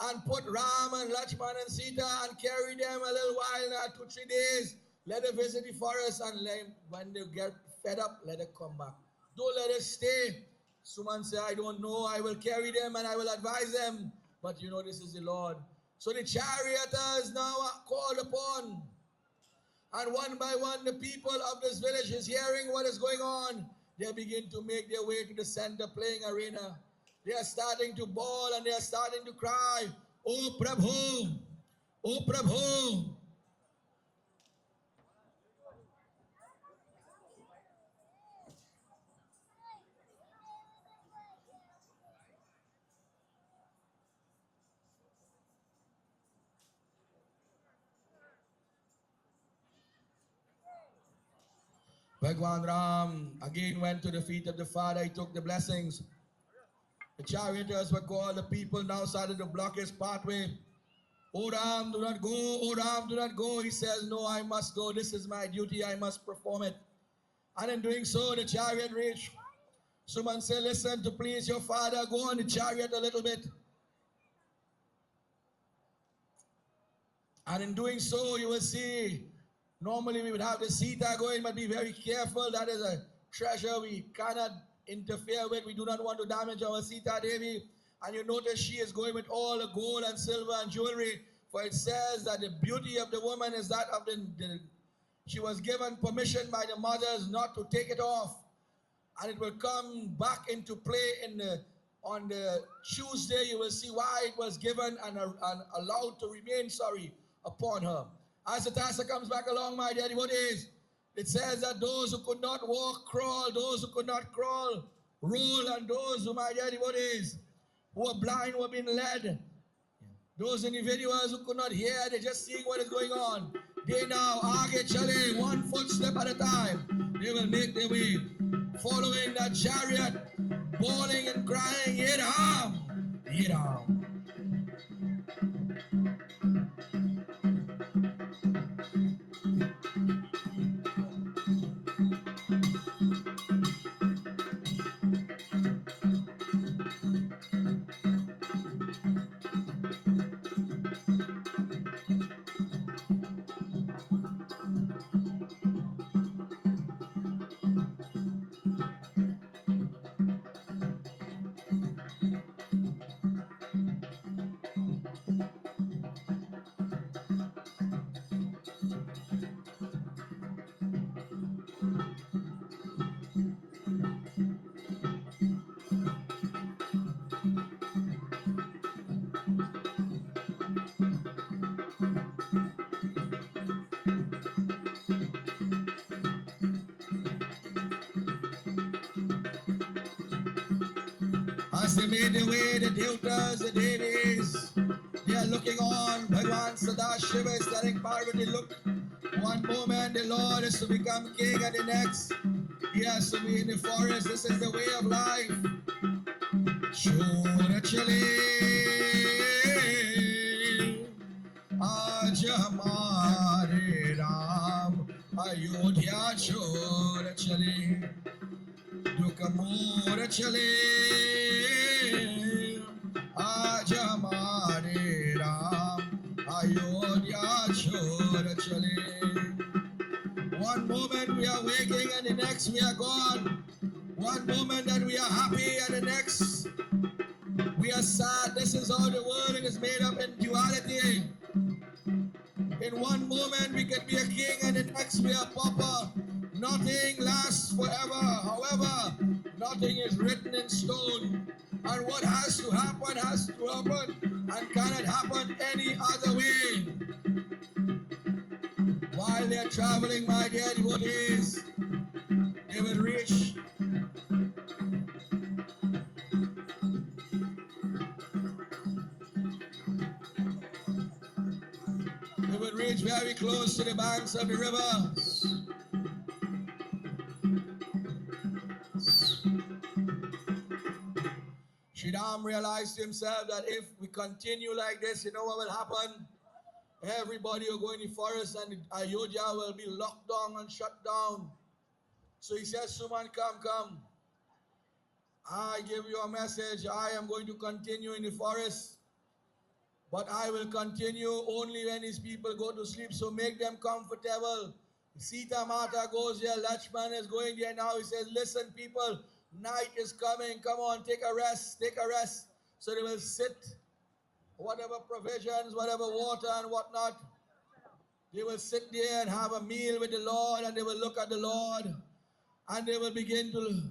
and put Ram and Lakshman and Sita and carry them a little while now, 2-3 days. Let them visit the forest, and when they get fed up, let them come back. Don't let us stay. Suman said, I don't know. I will carry them and I will advise them. But you know, this is the Lord. So the charioteers now are called upon. And one by one, the people of this village is hearing what is going on. They begin to make their way to the center playing arena. They are starting to bawl and they are starting to cry, Oh Prabhu, Oh Prabhu. Bhagwan Ram again went to the feet of the Father. He took the blessings. The charioteers were called. The people now started to block his pathway. O Ram, do not go. O Ram, do not go. He says, no, I must go. This is my duty. I must perform it. And in doing so, the chariot reached. Someone said, listen, to please your father, go on the chariot a little bit. And in doing so, you will see, normally we would have the Sita going, but be very careful. That is a treasure we cannot interfere with. We do not want to damage our Sita Devi. And you notice she is going with all the gold and silver and jewelry. For it says that the beauty of the woman is that of she was given permission by the mothers not to take it off. And it will come back into play on the Tuesday. You will see why it was given and allowed to remain, upon her. As the task comes back along, my dear devotees, it says that those who could not walk, crawl, those who could not crawl, roll, and those who, my dear devotees, who were blind were being led. Those individuals who could not hear, they're just seeing what is going on. They now, aage chale, one footstep at a time. They will make their way, following that chariot, bawling and crying, Iram, Iram. As they made their way, the Devatas, the Devis, they are looking on. Bhagwan Sadashiva is telling Parvati, look, one moment the Lord is to become king, and the next he has to be in the forest. This is the way of life. Chora chale, aaj hamare Ram, Ayodhya chora chale. Dukamura chale, aaj hamare Ram, Ayodhya chora chale. One moment we are waking and the next we are gone. One moment that we are happy and the next we are sad. This is how the world is made up in duality. In one moment we can be a king and the next we are pauper. Nothing lasts forever. However, nothing is written in stone. And what has to happen and cannot happen any other way. While they are traveling, my dear devotees, they will reach very close to the banks of the river. Shri Ram realized himself that if we continue like this, you know what will happen? Everybody will go in the forest and Ayodhya will be locked down and shut down. So he says, Suman, come. I give you a message. I am going to continue in the forest. But I will continue only when his people go to sleep. So make them comfortable. Sita Mata goes there. Lakshman is going there now. He says, listen, people, night is coming. Come on, take a rest. So they will sit, whatever provisions, whatever water and whatnot. They will sit there and have a meal with the Lord, and they will look at the Lord, and they will begin to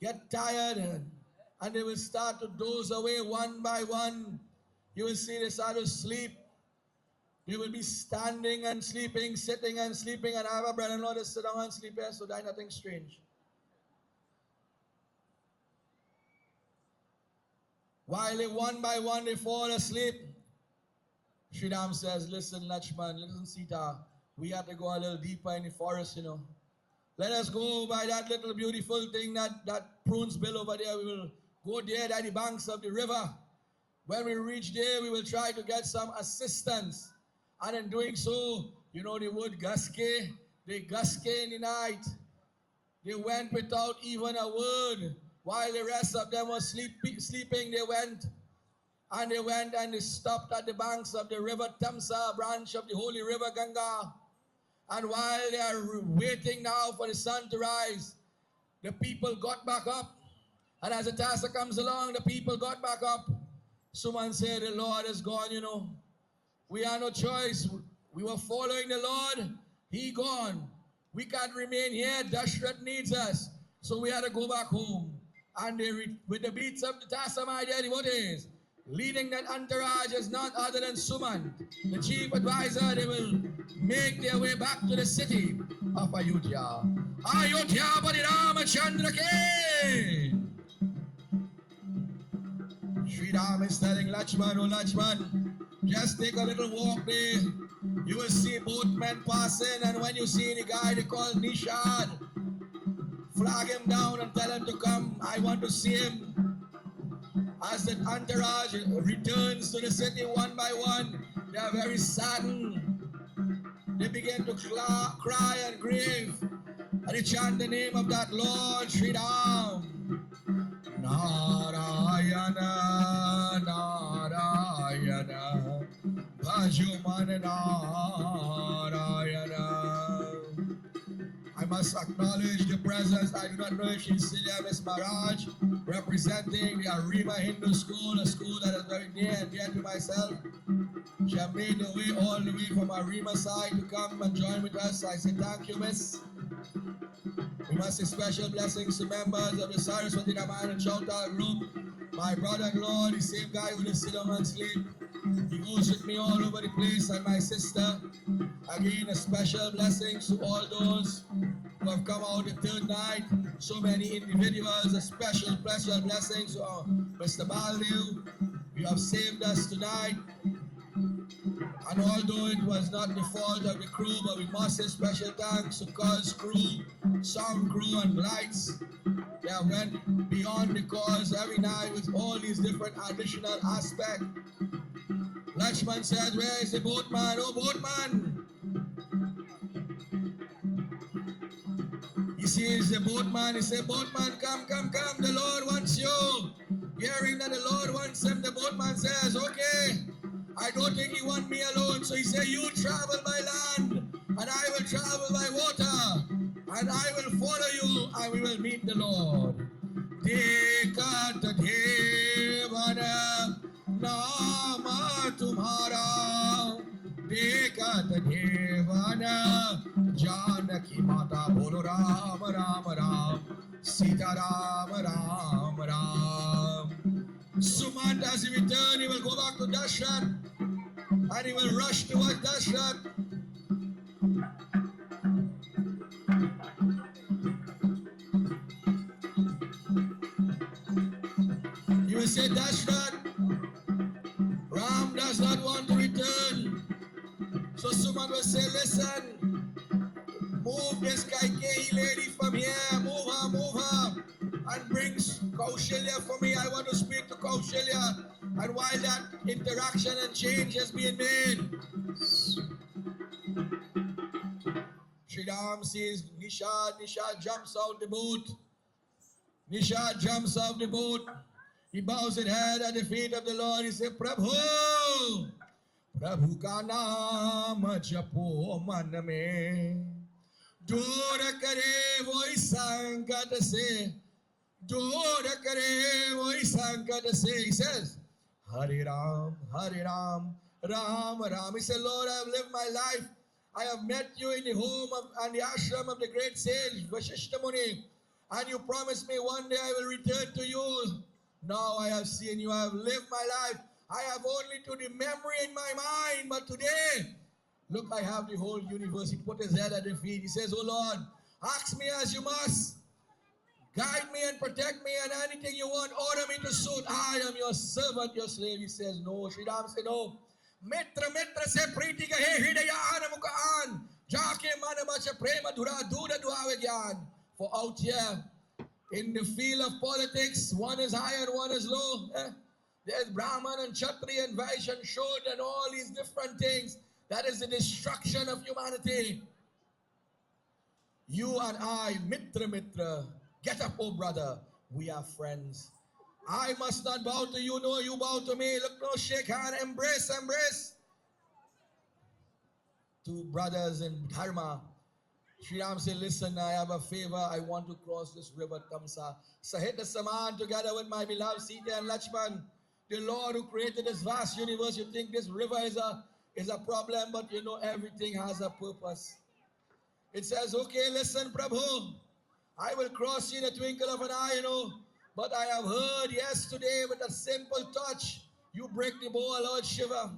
get tired, and they will start to doze away one by one. You will see they start to sleep. They will be standing and sleeping, sitting and sleeping, and I have a brother-in-law that sit down and sleep here, so that's nothing strange. While they one by one they fall asleep, Sri Ram says, listen, Lakshman, listen, Sita, we have to go a little deeper in the forest, Let us go by that little beautiful thing, that prunes bill over there. We will go there at the banks of the river. When we reach there, we will try to get some assistance. And in doing so, you know the word gaske? They gaske in the night. They went without even a word. While the rest of them were sleeping, they went. And they went and they stopped at the banks of the river Tamsa, a branch of the holy river Ganga. And while they are waiting now for the sun to rise, the people got back up. And as the task comes along, the people got back up. Someone said, the Lord is gone, you know. We had no choice. We were following the Lord. He gone. We can't remain here. Dashrath needs us. So we had to go back home. And they with the beats of the Tassamai devotees, leading that entourage is not other than Suman, the chief advisor. They will make their way back to the city of Ayodhya. Ayodhya Bari Ramachandra Ke! Sri Ram is telling Lakshman, oh Lakshman, just take a little walk there. You will see boatmen passing, and when you see the guy they call Nishad, flag him down and tell him to come. I want to see him. As the entourage returns to the city one by one, they are very saddened. They begin to cry and grieve. And they chant the name of that Lord, Sri Ram. Narayana, Narayana, Bhajuman Narayana. I must acknowledge the presence. I do not know if she's still there, Miss Maharaj, representing the Arima Hindu School, a school that is very near and dear to myself. She has made the way all the way from Arima side to come and join with us. I say thank you, Miss. We must say special blessings to members of the Saraswati Ramayana and Chauta group. My brother-in-law, the same guy who is sitting on sleep. He goes with me all over the place, and my sister. Again, a special blessings to all those who have come out the third night. So many individuals, a special blessings to Mr. Baldev. You have saved us tonight. And although it was not the fault of the crew, but we must say special thanks to cause crew, sound crew, and lights that went beyond the cause every night with all these different additional aspects. Lakshman says, where is the boatman? Oh, boatman! He sees the boatman. He says, boatman, come, come, come. The Lord wants you. Hearing that the Lord wants him, the boatman says, okay, I don't think he wants me alone. So he says, you travel by land, and I will travel by water, and I will follow you, and we will meet the Lord. Dekatadevana Nama Tumhara, Dekatadevana Janaki Mata Bolo Ram Ram Ram, Sita Ram Ram Ram. Sumant, as he returns, he will go back to Dashrath, and he will rush towards Dashrath. He will say, Dashrath, Ram does not want to return. So Suman will say, listen, move this Kaikeyi lady from here, move her, and bring Kaushalya for me. I want to speak to Kaushalya. And while that interaction and change has been made, Sri Ram sees Nishad jumps out the boat. Nishad jumps off the boat. He bows his head at the feet of the Lord. He says, Prabhu, Prabhu ka naam japo man mein, dur kare wohi sankat se, dur kare wohi sankat se. He says, Hare Ram, Ram Ram. He said, Lord, I have lived my life. I have met you in the home and the ashram of the great sage, Vashishta Muni. And you promised me one day I will return to you. Now I have seen you. I have lived my life. I have only to the memory in my mind. But today, look, I have the whole universe. He put his head at the feet. He says, oh Lord, ask me as you must. Guide me and protect me, and anything you want, order me to suit. I am your servant, your slave. He says, no. Sri Ram said, no. Mitra se priti gahe hridaya anamukaan. Jake Manamacha Prema Dura Duda Duavegyan. For out here in the field of politics, one is high and one is low. There's Brahman and Kshatriya and Vaishya and Shudra and all these different things. That is the destruction of humanity. You and I, Mitra, get up, oh brother. We are friends. I must not bow to you, no, you bow to me. Look, no, shake hand, embrace. Two brothers in Dharma. Sri Ram said, listen, I have a favor. I want to cross this river Tamsa. Sahita Saman together with my beloved Sita and Lakshman. The Lord who created this vast universe, you think this river is a problem, but you know everything has a purpose. It says, okay, listen, Prabhu, I will cross you in a twinkle of an eye, you know, but I have heard yesterday with a simple touch, you break the bow, Lord Shiva.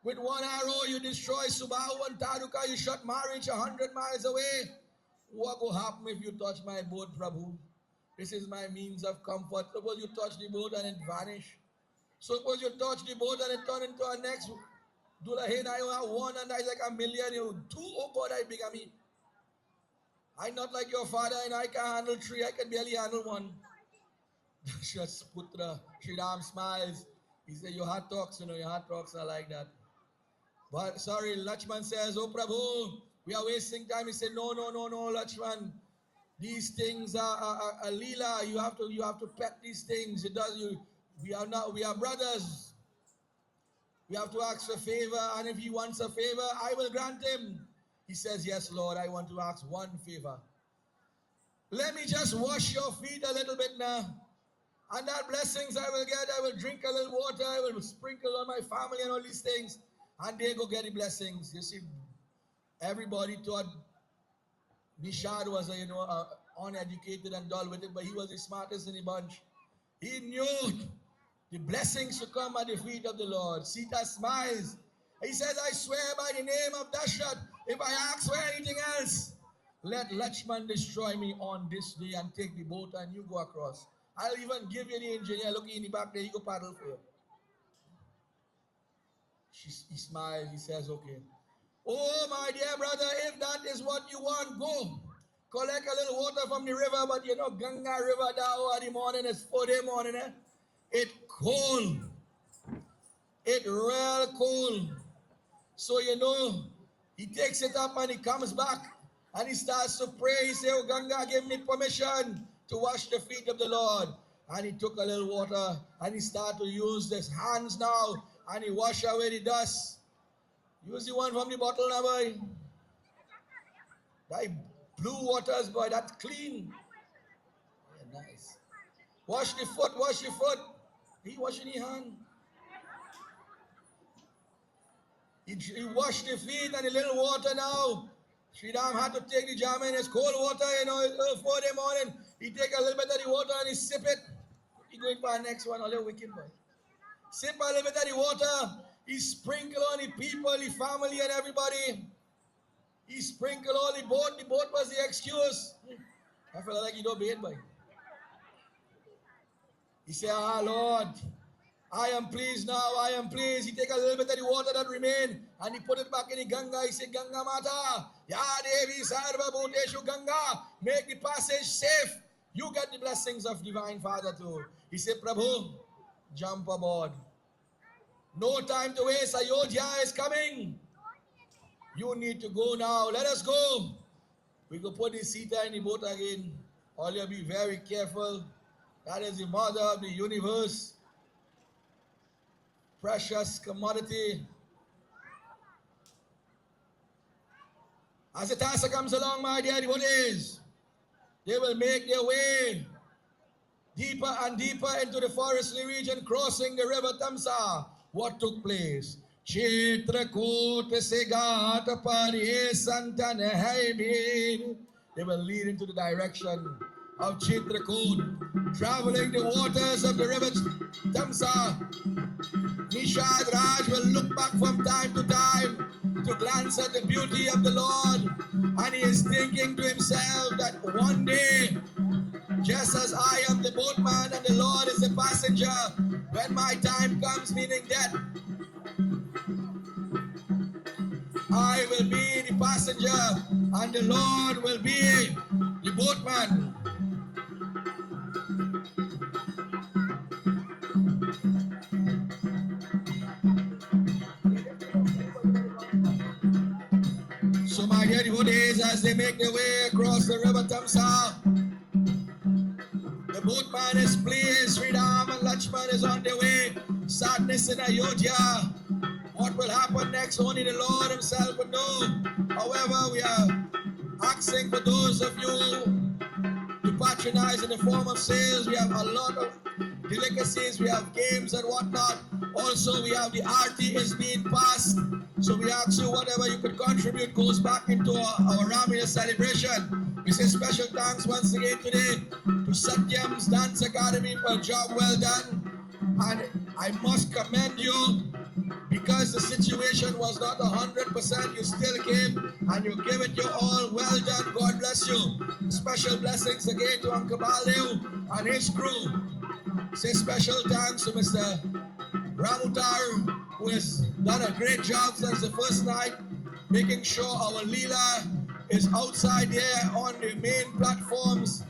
With one arrow, you destroy Subahu and Taruka, you shot marriage 100 miles away. What will happen if you touch my boat, Prabhu? This is my means of comfort. Suppose you touch the boat and it vanish. Suppose you touch the boat and it turn into a next Dulahin, I have one and I like a million. You two, oh God, I bigamy. I'm not like your father and I can handle three. I can barely handle one. Putra, Sri Ram smiles. He said, your heart talks, you know, your heart talks are like that. But sorry, Lakshman says, oh Prabhu, we are wasting time. He said, no, Lakshman. These things are a leela. You have to pet these things. We are brothers. We have to ask for favor, and if he wants a favor, I will grant him. He says, yes, Lord, I want to ask one favor. Let me just wash your feet a little bit now. And that blessings I will get, I will drink a little water, I will sprinkle on my family and all these things. And they go get the blessings. You see, everybody thought Nishad was uneducated and dull with it, but he was the smartest in the bunch. He knew the blessings to come at the feet of the Lord. Sita smiles. He says, I swear by the name of Dashrath, if I ask for anything else, let Lakshman destroy me on this day and take the boat and you go across. I'll even give you the engineer. Look in the back there, he go paddle for you. He smiles, he says, okay. Oh, my dear brother, if that is what you want, go. Collect a little water from the river, but you know, Ganga River down in the morning, it's 4 day morning, It cold. It real cold. So you know, he takes it up and he comes back and he starts to pray. He says, oh Ganga, give me permission to wash the feet of the Lord. And he took a little water and he started to use his hands now and he washed away the dust. Use the one from the bottle now, boy. That blue waters, boy, that's clean. Yeah, nice. Wash the foot. He washing his hand. He washed the feet and the little water now. Sri Ram had to take the jam in his cold water, you know, 4 day morning. He take a little bit of the water and he sip it. He going for the next one, a little wicked boy. Sip a little bit of the water. He sprinkle on the people, the family and everybody. He sprinkled all the boat. The boat was the excuse. I felt like he don't bathe, boy. He said, Lord, I am pleased now, I am pleased. He take a little bit of the water that remained and he put it back in the Ganga. He said, Ganga Mata, Ya Devi Sarva Bhuteshu Ganga, make the passage safe. You get the blessings of Divine Father too. He said, Prabhu, jump aboard. No time to waste. Ayodhya is coming. You need to go now. Let us go. We go put the Sita in the boat again. All you be very careful. That is the mother of the universe. Precious commodity. As the Tassa comes along, my dear devotees, they will make their way deeper and deeper into the forestly region, crossing the river Tamsa. What took place? Chitrakoot Segat Pari Santanahaibi. They will lead into the direction of Chitrakoot, traveling the waters of the river Tamsa. Nishad Raj will look back from time to time to glance at the beauty of the Lord, and he is thinking to himself that one day, just as I am the boatman and the Lord is the passenger, when my time comes, meaning death, I will be the passenger, and the Lord will be the boatman. So my dear devotees, as they make their way across the river Tamsa, the boatman is pleased, Sri Ram and Lakshman is on their way. Sadness in Ayodhya. What will happen next, only the Lord himself will know. However, we are asking for those of you to patronize in the form of sales. We have a lot of delicacies, we have games and whatnot. Also, we have the RT is being passed. So we ask you, whatever you could contribute goes back into our Ramleela celebration. We say special thanks once again today to Satyam's Dance Academy for a job well done. And I must commend you because the situation was not 100%, you still came and you gave it your all. Well done. God bless you. Special blessings again to Uncle Baldev and his crew. Say special thanks to Mr. Ramutar, who has done a great job since the first night, making sure our Leela is outside there on the main platforms,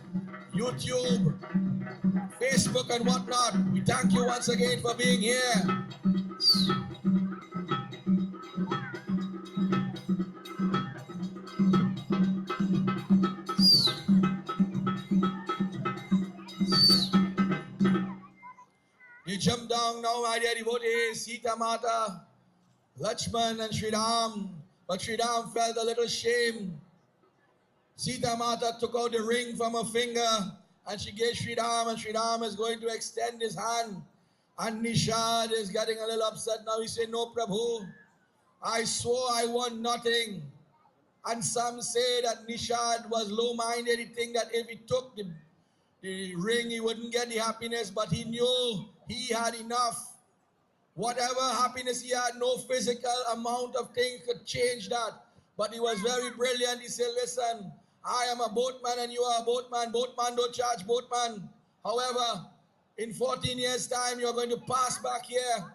YouTube, Facebook and whatnot. We thank you once again for being here. You jump down now, my dear devotees, Sita Mata, Lakshman and Sri Ram. But Sri Ram felt a little shame. Sita Mata took out the ring from her finger and she gave Sri Ram, and Sri Ram is going to extend his hand. And Nishad is getting a little upset now. He said, no, Prabhu, I swore I want nothing. And some say that Nishad was low-minded. He think that if he took the ring, he wouldn't get the happiness, but he knew he had enough. Whatever happiness he had, no physical amount of things could change that. But he was very brilliant. He said, listen, I am a boatman and you are a boatman. Boatman don't charge boatman. However, in 14 years' time, you're going to pass back here.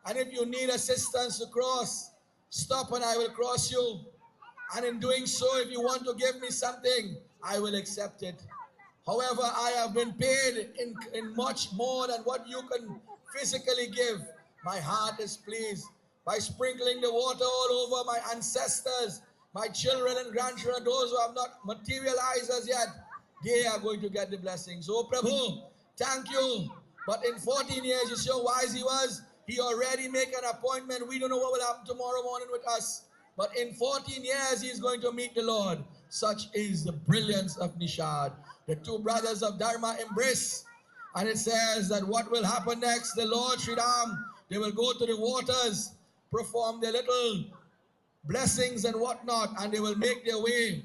And if you need assistance to cross, stop and I will cross you. And in doing so, if you want to give me something, I will accept it. However, I have been paid in much more than what you can physically give. My heart is pleased by sprinkling the water all over my ancestors, my children and grandchildren, those who have not materialized as yet. They are going to get the blessings. So, Prabhu, thank you. But in 14 years, you see how wise he was? He already made an appointment. We don't know what will happen tomorrow morning with us. But in 14 years, he's going to meet the Lord. Such is the brilliance of Nishad. The two brothers of Dharma embrace. And it says that what will happen next? The Lord Sri Ram, they will go to the waters, perform their little blessings and whatnot, and they will make their way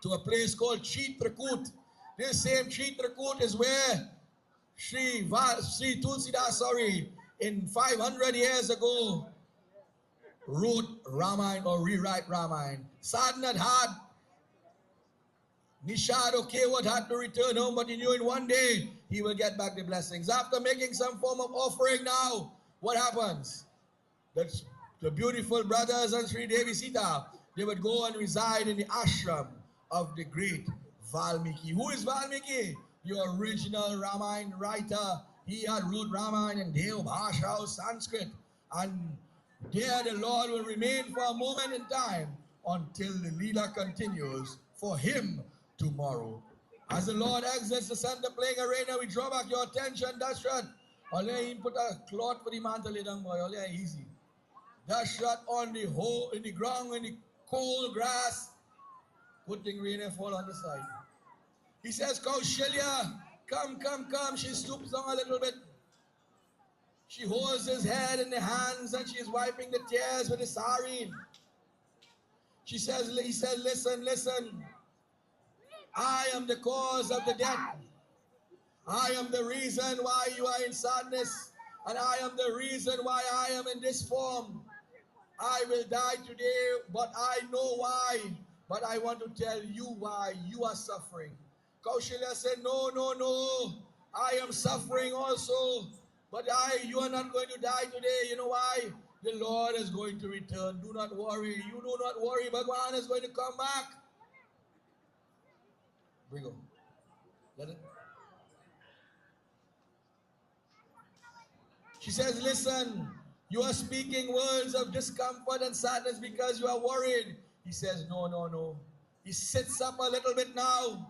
to a place called Chitrakut. This same Chitrakut is where Sri Tulsidas, in 500 years ago, wrote Ramayana or rewrite Ramayana. Sadhana had Nishad Okewat had to return home, but he knew in one day he will get back the blessings. After making some form of offering now, what happens? That's the beautiful brothers and Sri Devi Sita, they would go and reside in the ashram of the great Valmiki. Who is Valmiki? The original Ramayana writer. He had wrote Ramayana in Dev Bhasha or Sanskrit. And there the Lord will remain for a moment in time until the Leela continues for him tomorrow. As the Lord exits the center playing arena, we draw back your attention. Dashrat. Only he put a cloth for the man to lay down, boy. Only easy. Dashrat on the hole, in the ground, in the cold grass. Good thing rain and fall on the side. He says, Kaushalya, come, come, come. She stoops down a little bit. She holds his head in the hands and she's wiping the tears with the sari. He says, listen, listen. I am the cause of the death. I am the reason why you are in sadness. And I am the reason why I am in this form. I will die today, but I know why. But I want to tell you why you are suffering. Kaushalya said, no, no, no. I am suffering also. But you are not going to die today. You know why? The Lord is going to return. Do not worry. You do not worry. Bhagwan is going to come back. Bring on. Let it. She says, listen, you are speaking words of discomfort and sadness because you are worried. He says, no, no, no. He sits up a little bit now.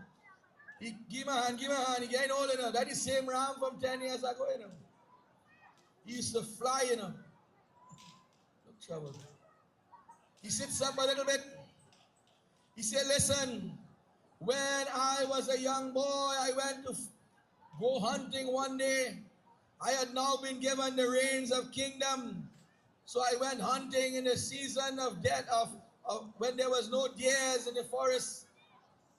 He give a hand, give a hand. He getting old enough. That is same Ram from 10 years ago, you know. He used to fly, you know. No trouble. He sits up a little bit. He said, listen, when I was a young boy, I went to go hunting one day. I had now been given the reins of kingdom. So I went hunting in the season of death, of when there was no deers in the forest.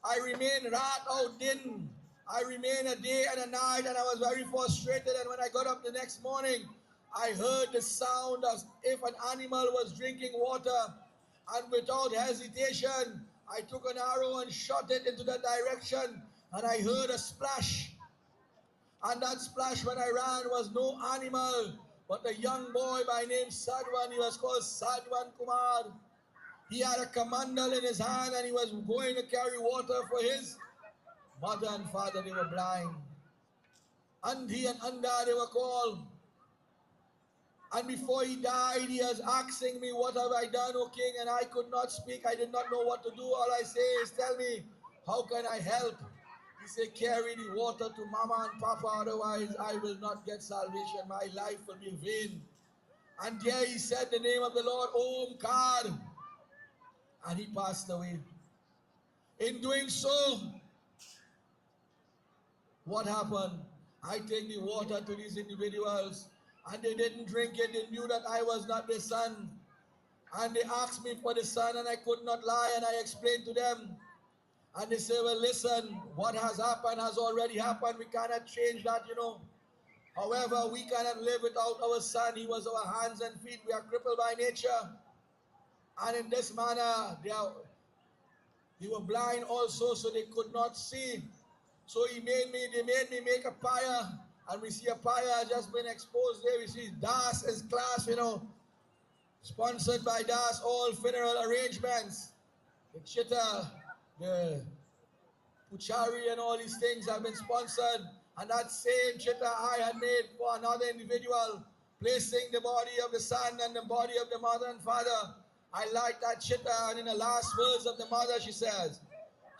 I remained rat out din. I remained a day and a night, and I was very frustrated. And when I got up the next morning, I heard the sound as if an animal was drinking water. And without hesitation, I took an arrow and shot it into that direction. And I heard a splash. And that splash when I ran was no animal, but a young boy by name Sadwan. He was called Sadwan Kumar. He had a kamandal in his hand and he was going to carry water for his mother and father. They were blind. Andhi and Anda, they were called. And before he died, he was asking me, what have I done, O king? And I could not speak. I did not know what to do. All I say is, tell me, how can I help? He said, carry the water to mama and papa, otherwise I will not get salvation. My life will be vain. And there he said the name of the Lord, Omkar. And he passed away. In doing so, what happened? I take the water to these individuals, and they didn't drink it. They knew that I was not the son. And they asked me for the son, and I could not lie, and I explained to them. And they said, well, listen, what has happened has already happened. We cannot change that, you know. However, we cannot live without our son. He was our hands and feet. We are crippled by nature. And in this manner, they were blind also, so they could not see. So they made me make a pyre. And we see a pyre has just been exposed there. We see Das is class, you know, sponsored by Das, all funeral arrangements. The chitta, the puchari and all these things have been sponsored. And that same chitta I had made for another individual, placing the body of the son and the body of the mother and father. I like that chitta, and in the last words of the mother she says,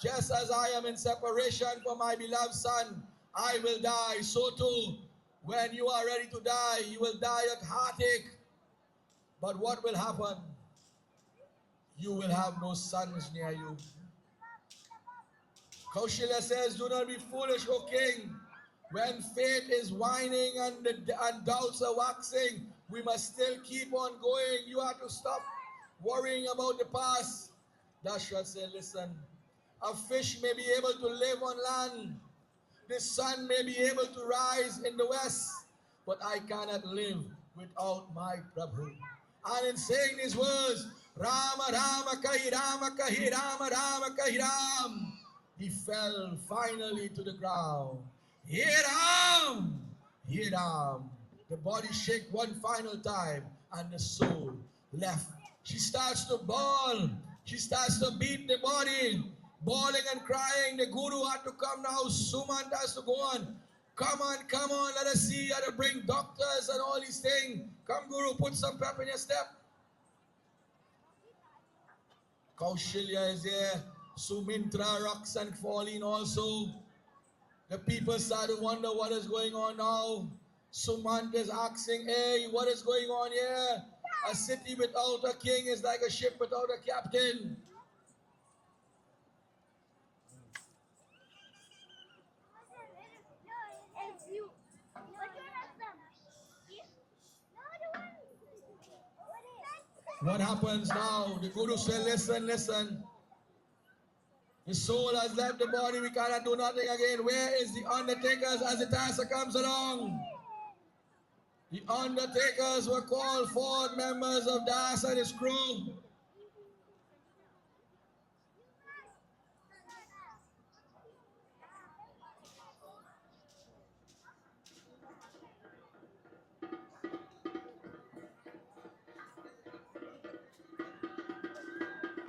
just as I am in separation from my beloved son, I will die. So too, when you are ready to die, you will die at heartache. But what will happen? You will have no sons near you. Kaushalya says, do not be foolish, O king. When fate is whining and doubts are waxing, we must still keep on going. You have to stop worrying about the past. Dashrath said, listen, a fish may be able to live on land. The sun may be able to rise in the west, but I cannot live without my Prabhu. And in saying these words, Rama Rama Kahi Rama Kahi Rama Rama Kahi Ram, he fell finally to the ground. He Ram! He Ram! The body shake one final time and the soul left. She starts to bawl. She starts to beat the body, bawling and crying. The guru had to come now. Sumant has to go on. Come on, let us see. You have to bring doctors and all these things. Come, guru, put some pep in your step. Kaushalya is there. Sumintra rocks and falling also. The people start to wonder what is going on now. Sumant is asking, hey, what is going on here? A city without a king is like a ship without a captain. What happens now? The guru said, listen, listen. The soul has left the body. We cannot do nothing again. Where is the undertakers as the task comes along? The undertakers were called forth, members of Das and his crew.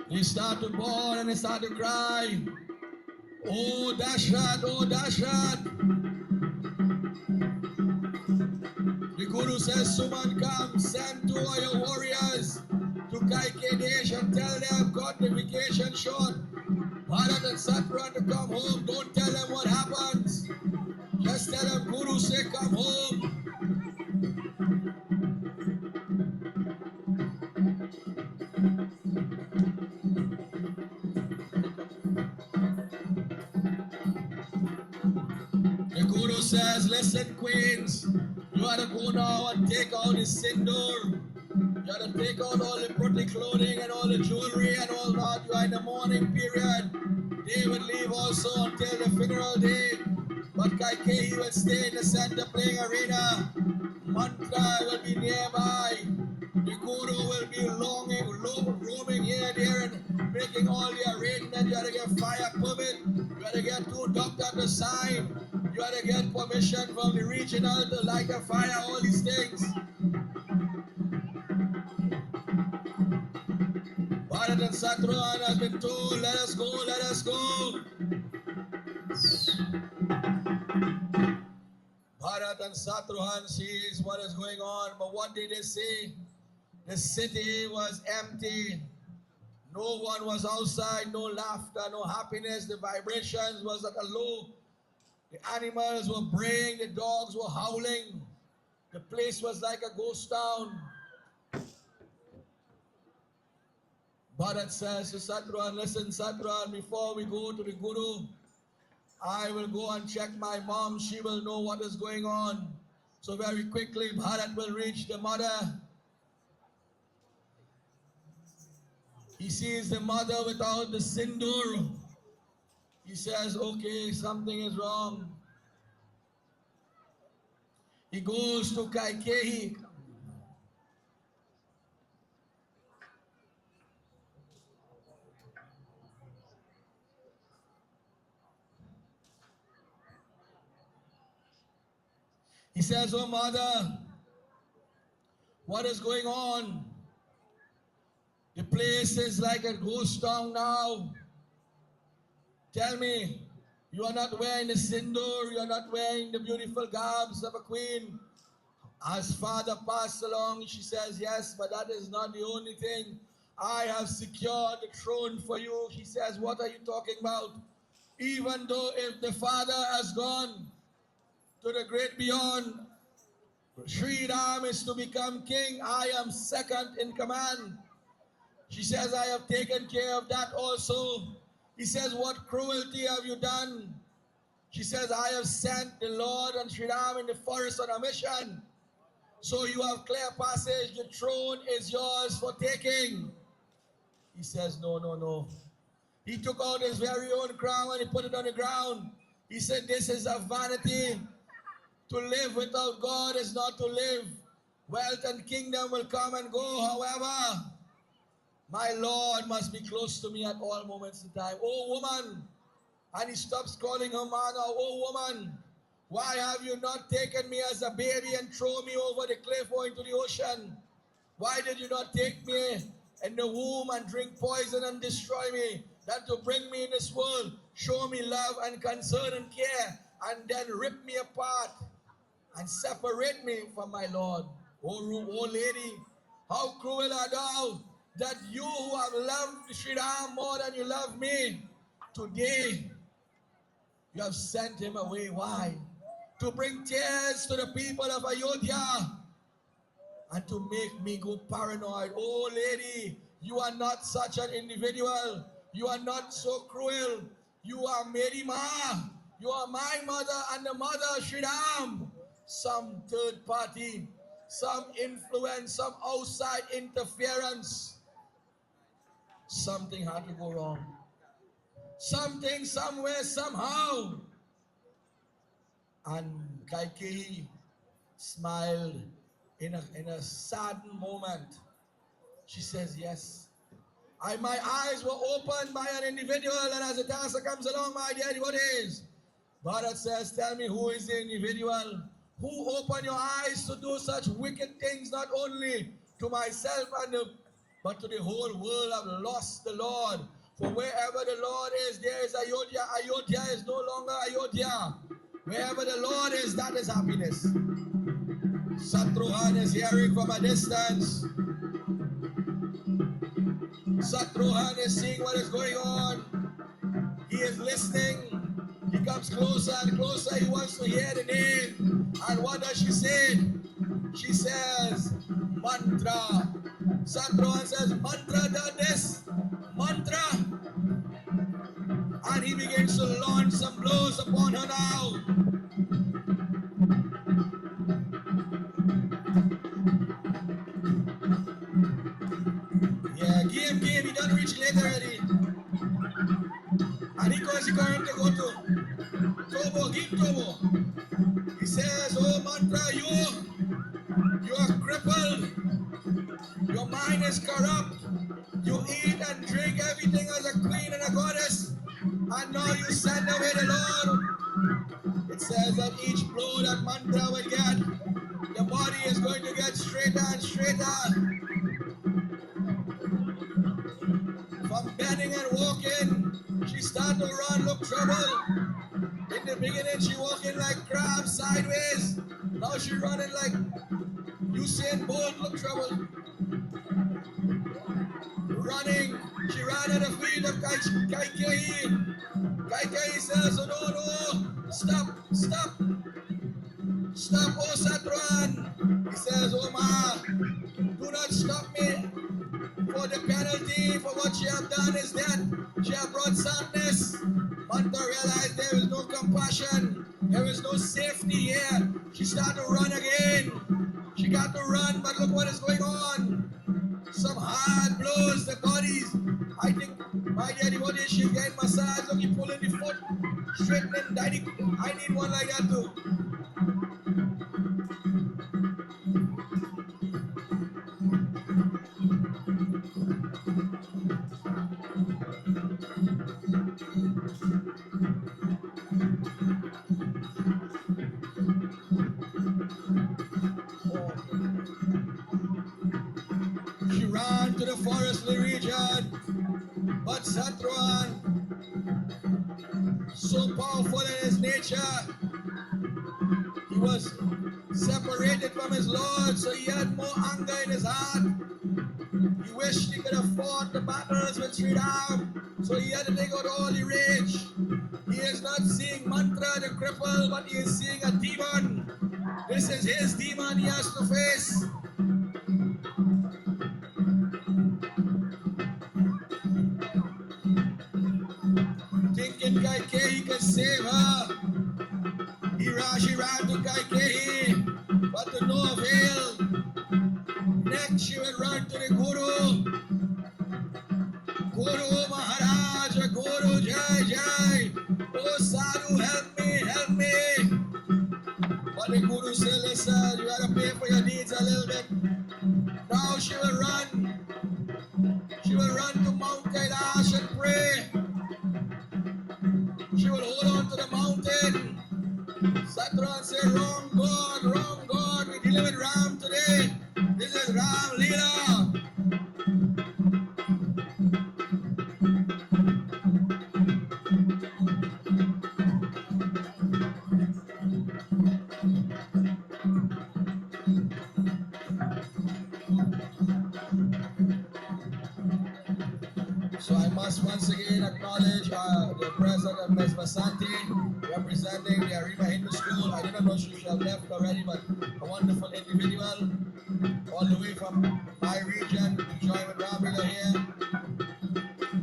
They start to bawl and they start to cry. Oh, Dashrat, oh, Dashrat. The Guru says, Suman, come, send two of your warriors to Kai Kadesh and tell them, got the vacation short. Bharat and Satran to come home. Don't tell them what happens. Just tell them, Guru say, come home. The Guru says, listen, queens, you gotta go now and take out the sindoor. You gotta take out all the pretty clothing and all the jewelry and all that. You are in the mourning period. They will leave also until the funeral day. But Kaikeyi will stay in the center playing arena. Mantra will be nearby. The Guru will be roaming here, there, and making all the arrangements. You gotta get fire permit. You gotta get two doctors to sign. You gotta get permission from the regional to light a fire, all these things. Bharat and Satruhan has been told, let us go, let us go. Bharat and Satruhan sees what is going on, but what did they say? The city was empty. No one was outside, no laughter, no happiness. The vibrations was at a low. The animals were braying, the dogs were howling. The place was like a ghost town. Bharat says to Satruhan, listen Satruhan, before we go to the Guru, I will go and check my mom. She will know what is going on. So very quickly, Bharat will reach the mother. He sees the mother without the sindoor. He says, okay, something is wrong. He goes to Kaikeyi. He says, oh mother, what is going on? The place is like a ghost town now. Tell me, you are not wearing the sindoor, you are not wearing the beautiful garbs of a queen. As father passed along, she says, yes, but that is not the only thing. I have secured the throne for you. She says, what are you talking about? Even though if the father has gone to the great beyond, Sri Ram is to become king, I am second in command. She says, I have taken care of that also. He says, what cruelty have you done? She says, I have sent the Lord and Sri Ram in the forest on a mission. So you have clear passage, the throne is yours for taking. He says, no, no, no. He took out his very own crown and he put it on the ground. He said, this is a vanity. To live without God is not to live. Wealth and kingdom will come and go. However, my Lord must be close to me at all moments in time. Oh woman, and he stops calling her man. Oh woman, why have you not taken me as a baby and thrown me over the cliff or into the ocean? Why did you not take me in the womb and drink poison and destroy me? Than to bring me in this world, show me love and concern and care, and then rip me apart and separate me from my Lord. Oh lady, how cruel art thou, that you who have loved Sri Ram more than you love me, today you have sent him away. Why? To bring tears to the people of Ayodhya and to make me go paranoid. Oh lady, you are not such an individual. You are not so cruel. You are Meri Ma. You are my mother and the mother of Sri Ram. Some third party, some influence, some outside interference. Something had to go wrong. Something, somewhere, somehow. And Kaikeyi smiled in a saddened moment. She says, yes. My eyes were opened by an individual, and as the dancer comes along, my dear, what is? Bharat says, tell me who is the individual? Who opened your eyes to do such wicked things, not only to myself and the but to the whole world have lost the Lord. For wherever the Lord is, there is Ayodhya. Ayodhya is no longer Ayodhya. Wherever the Lord is, that is happiness. Satruhan is hearing from a distance. Satruhan is seeing what is going on. He is listening. He comes closer and closer. He wants to hear the name. And what does she say? She says, mantra. Satruhan says, mantra done this. Mantra. And he begins to launch some blows upon her now. Yeah, game. He done reach late already. And he goes, he going to go to Tobo, give Tobo. He says, oh mantra, you are crippled. Your mind is corrupt. You eat and drink everything as a queen and a goddess. And now you send away the Lord. It says that each blow that mantra will get, the body is going to get straighter and straighter. From bending and walking, she started to run, look trouble. In the beginning, she walking like crab sideways. Now she running like Usain Bolt, look trouble. Running, she ran at the feet of Kaikeyi. Kaikeyi says, oh no, stop, oh Satruhan. He says, oh ma, do not stop me. For the penalty for what she have done is that she have brought sadness. Manta realized there is no compassion, there is no safety here. She started to run again. She got to run, but look what is going on. Some hard blows, the bodies. I think my dear devotee, she's getting massage. Look, he pulling the foot, straightening. I need one like that too. She ran to the forestly region, but Satruhan, so powerful in his nature, he was separated from his Lord, so he had more anger in his heart. He wished he could have fought the battles with Sri Ram, so he had to take out all the rage. He is not seeing Mantra the cripple, but he is seeing a demon. This is his demon he has to face. Thinking Kaikeyi can save her. She ran to Kaikeyi, but to no avail. Next she will run to the Guru. Guru Maharaj, Guru Jai Jai. Oh Sadhu, help me. But the Guru said, listen, you gotta pay for your needs a little bit. Now she will run. She will run to Mount Kailash and pray. She will hold on to the mountain. Satruhan said, wrong God, we dealing with Ram today. This is Ramleela. So I must once again acknowledge the president of Ms. Vasanti, representing the Arima Hindu School. I didn't know she should have left already, but a wonderful individual, all the way from my region to join with Ramleela here.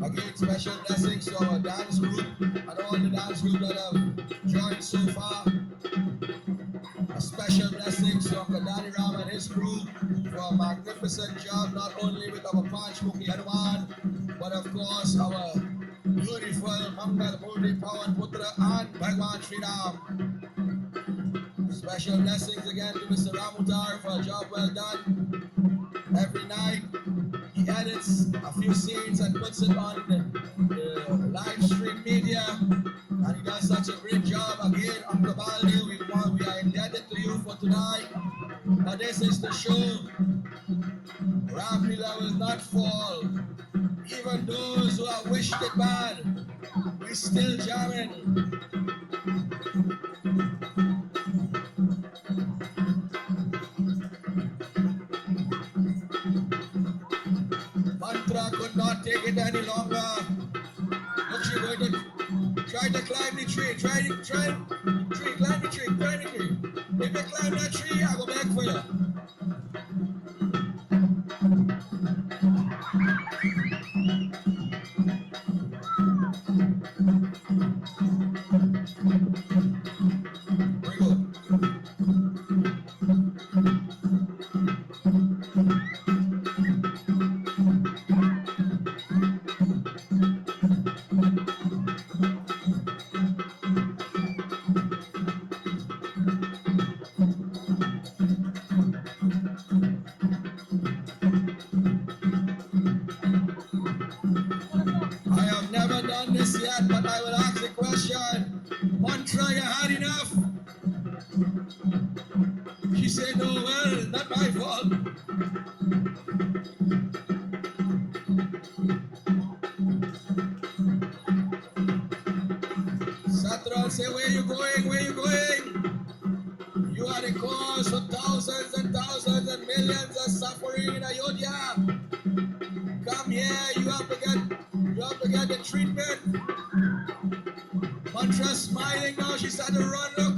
Again, special blessings to our dance group and all the dance groups that have joined so far. A special blessings to Uncle Dani Ram and his crew for a magnificent job, not only with our Panchmukhi Hanuman, but of course our beautiful Mangal Murti Pawan Putra and Bhagwan Sri Ram. Special blessings again to Mr. Ramutar for a job well done. Every night he edits a few scenes and puts it on the live stream media, and he does such a great job. Again, Uncle Baldi, we are indebted to you for for tonight. But this is to show Ramleela will not fall. Even those who have wished it bad, we still jamming. Mantra could not take it any longer. Look, she's going to try to climb the tree. Climb the tree. If you climb that tree, I'll go back for you. Very good. I have never done this yet, but I will ask the question. Mantra, you had enough? She said, no, well, not my fault. Satran said, where you going? Where you going? You are the cause for thousands and thousands and millions of suffering in Ayodhya. Come here, you have to get the treatment. Mantra smiling now, she started to run, look.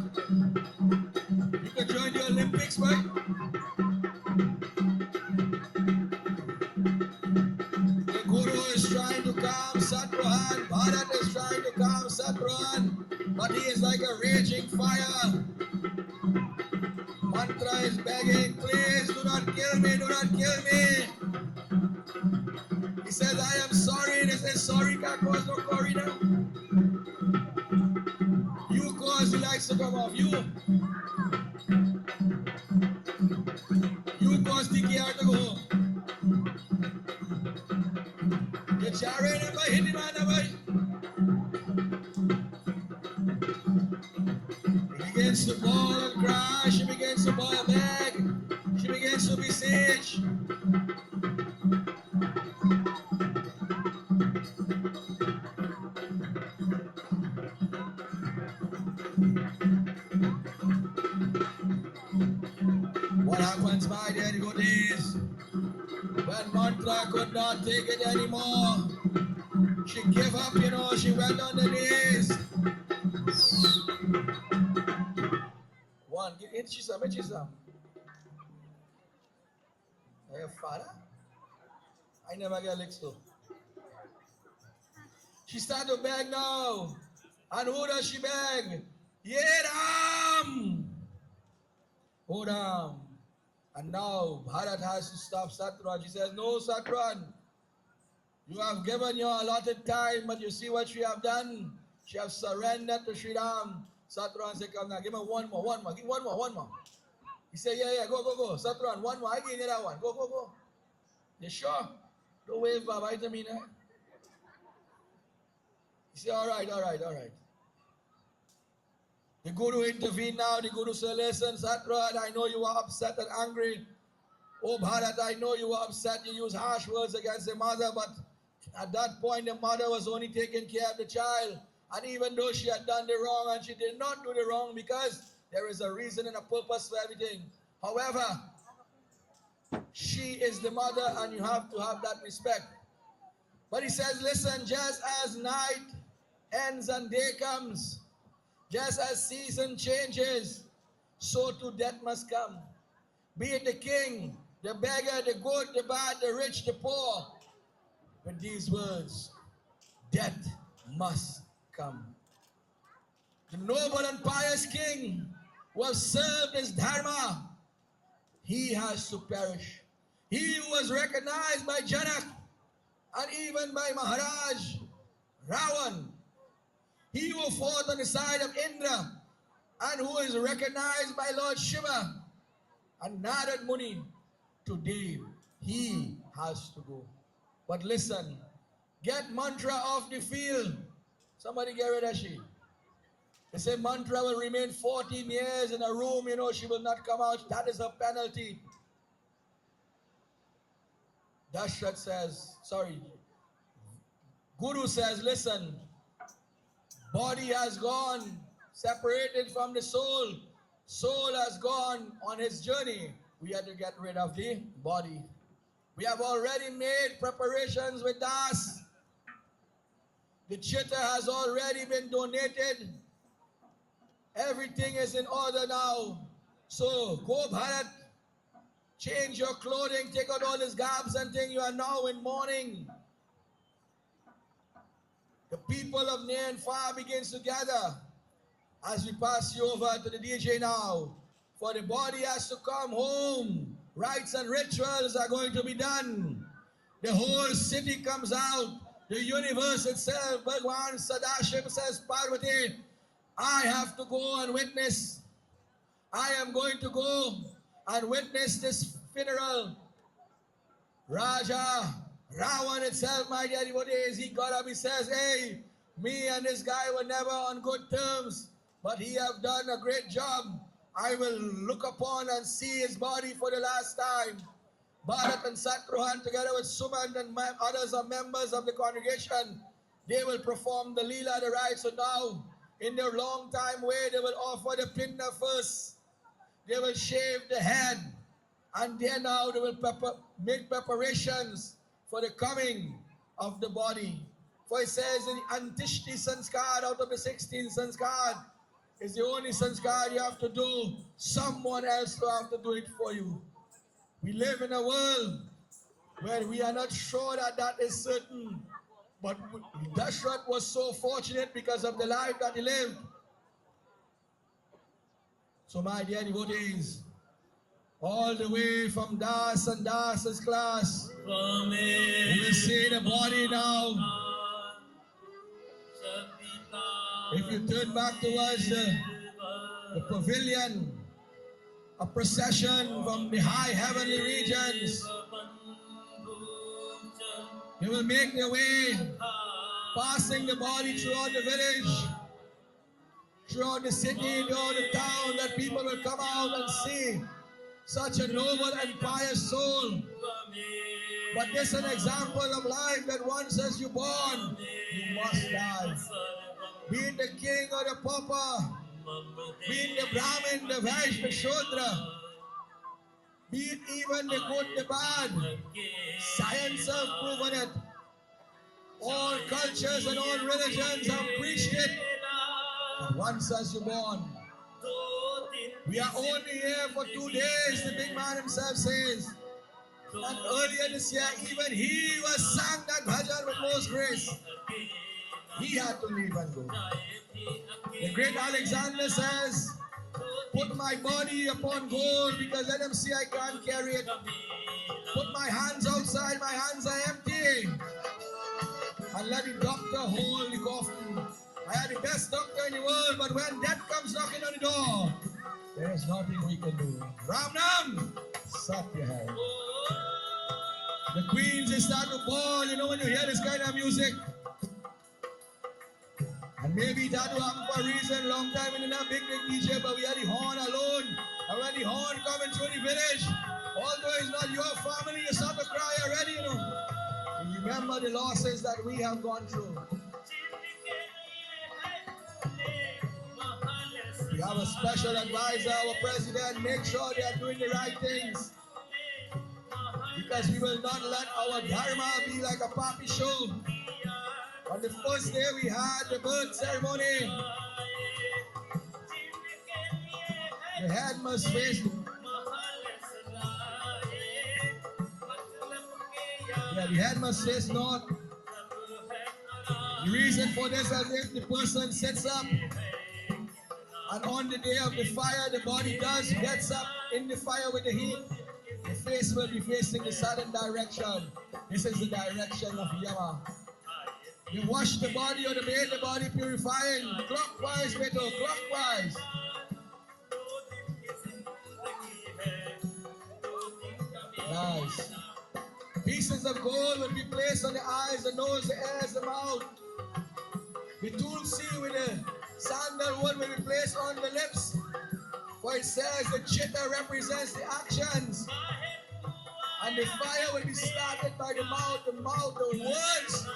You can join the Olympics, right? The Guru is trying to calm Satruhan. Bharat is trying to calm Satruhan, but he is like a raging fire. Mantra is begging, please do not kill me, do not kill me. He says, I am sorry. They say, sorry can't cause no curry now. You cause the lights to come off. You cause the gear to go. The chariot never hit him, never. He begins to bawl and cry. She begins to bawl back. She begins to beseech. What happens by the end days? When Mantra could not take it anymore, she gave up, she went on the knees. One, give it, she's a Hey, father? I never get licks too. She started to beg now. And who does she beg? Yeram! Oh, Ram. And now Bharat has to stop Satruhan. She says, no, Satruhan. You have given your allotted time, but you see what she have done? She have surrendered to Sri Ram. Satruhan said, come now, give me one more. Give one more. He said, yeah, go. Satruhan, one more. I give you that one. Go. You sure? Don't wave for vitamin, eh? He said, all right. The Guru intervened now. The Guru said, listen, Satruhan, I know you are upset and angry. Oh, Bharat, I know you were upset. You used harsh words against the mother, but at that point, the mother was only taking care of the child. And even though she had done the wrong, and she did not do the wrong because there is a reason and a purpose for everything. However, she is the mother, and you have to have that respect. But he says, listen, just as night ends and day comes, just as season changes, so too death must come. Be it the king, the beggar, the good, the bad, the rich, the poor. With these words, death must come. The noble and pious king who has served his dharma, he has to perish. He who was recognized by Janak and even by Maharaj Ravan, he who fought on the side of Indra and who is recognized by Lord Shiva and Narad Muni, today he has to go. But listen, get Mantra off the field. Somebody get rid of she. They say Mantra will remain 14 years in a room, she will not come out. That is a penalty. Dashrath says, Guru says, listen, body has gone, separated from the soul. Soul has gone on his journey. We had to get rid of the body. We have already made preparations with Das. The chitta has already been donated. Everything is in order now. So go Bharat, change your clothing, take out all these garbs and things. You are now in mourning. The people of near and far begins to gather as we pass you over to the DJ now. For the body has to come home. Rites and rituals are going to be done. The whole city comes out. The universe itself, Bhagwan Sadashiv says, Parvati, I have to go and witness. I am going to go and witness this funeral. Raja, Ravan itself, my dear devotees, he got up, he says, hey, me and this guy were never on good terms, but he have done a great job. I will look upon and see his body for the last time. Bharat and Satruhan, together with Sumant and others are members of the congregation, they will perform the Leela, the rites. So now, in their long time way, they will offer the pinna first. They will shave the head, and then now they will make preparations for the coming of the body. For it says in Antishti Sanskar, out of the 16 Sanskar, is the only Sanskar you have to do. Someone else will have to do it for you. We live in a world where we are not sure that that is certain. But Dashrath was so fortunate because of the life that he lived. So my dear devotees, all the way from Das and Das's class, we will see the body now. If you turn back towards the pavilion, a procession from the high heavenly regions, they will make their way, passing the body throughout the village, throughout the city, throughout the town, that people will come out and see such a noble and pious soul. But this is an example of life that once as you're born, you must die. Be it the king or the pauper, be it the Brahmin, the Vaishya, the Shudra, be it even the good, the bad, science has proven it. All cultures and all religions have preached it. But once as you're born, we are only here for 2 days, the big man himself says. And earlier this year, even he was sang that bhajan with most grace. He had to leave and go. The great Alexander says, put my body upon gold because let them see I can't carry it. Put my hands outside, my hands are empty. And let the doctor hold the coffin. I had the best doctor in the world, but when death comes knocking on the door, there is nothing we can do. Ramnam, suck your head. The queens, they start to ball, when you hear this kind of music. And maybe that will happen for a reason. Long time we didn't have big DJ, but we had the horn alone. And when the horn coming through the village, although it's not your family, you start to cry already, And remember the losses that we have gone through. We have a special advisor, our president, make sure they are doing the right things. Because we will not let our dharma be like a party show. On the first day we had the birth ceremony, the head must face the head must face north. The reason for this is if the person sits up and on the day of the fire the body gets up in the fire with the heat, the face will be facing the southern direction. This is the direction of Yama. You wash the body or bathe the body purifying clockwise, Beto, clockwise. Nice. Pieces of gold will be placed on the eyes, the nose, the ears, the mouth. The tulsi with the Sandalwood will be placed on the lips. For it says the chitta represents the actions. And the fire will be started by the mouth. The mouth, the words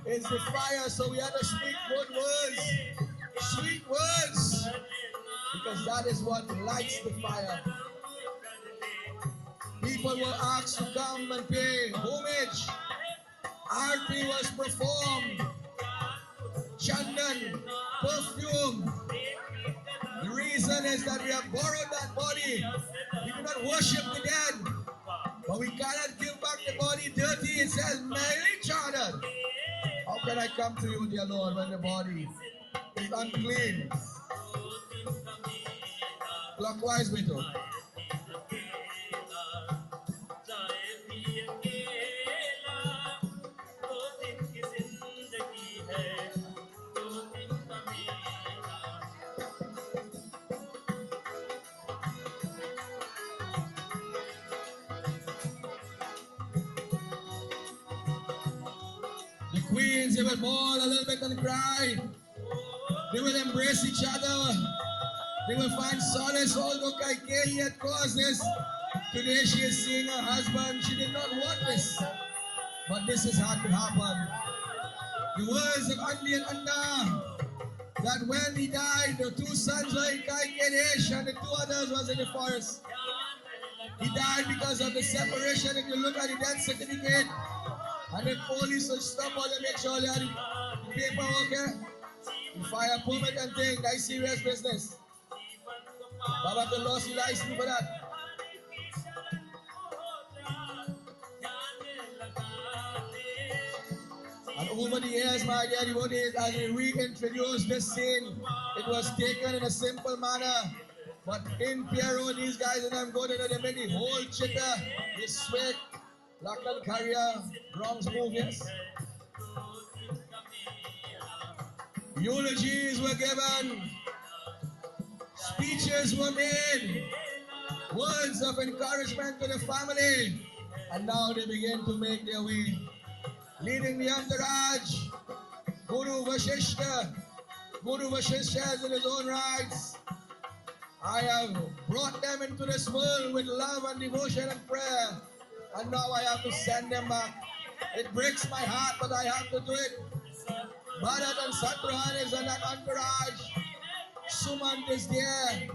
is the fire. So we have to speak good words, sweet words, because that is what lights the fire. People were asked to come and pay homage. Arti was performed. Chandan, perfume. The reason is that we have borrowed that body. We do not worship the dead. But we cannot give back the body dirty. It says, Mary Chartered. How can I come to you, dear Lord, when the body is unclean? Clockwise, Beto. The queens, they will bawl a little bit and cry. They will embrace each other. They will find solace. Although Kaikeyi had caused this, today she is seeing her husband. She did not want this, but this has had to happen. The words of Andi and Anda, that when he died, the two sons were in Kaikeyi and the two others was in the forest. He died because of the separation. If you look at the death certificate, and the police will stop all and make sure they have the paperwork, the fire permit and thing. That's serious business. Baba the lost the license for that. And over the years, my dear devotees, as we reintroduced this scene, it was taken in a simple manner. But in Pierre, these guys and them go to the many whole chitta, the sweat, Lakan Carrier, Bronx movies. Eulogies were given, speeches were made, words of encouragement to the family, and now they begin to make their way. Leading the entourage, Guru Vashishta. Guru Vashishta is in his own rights. I have brought them into this world with love and devotion and prayer, and now I have to send them back. It breaks my heart, but I have to do it. Bharat and Satruhan is in that entourage. Sumant is there.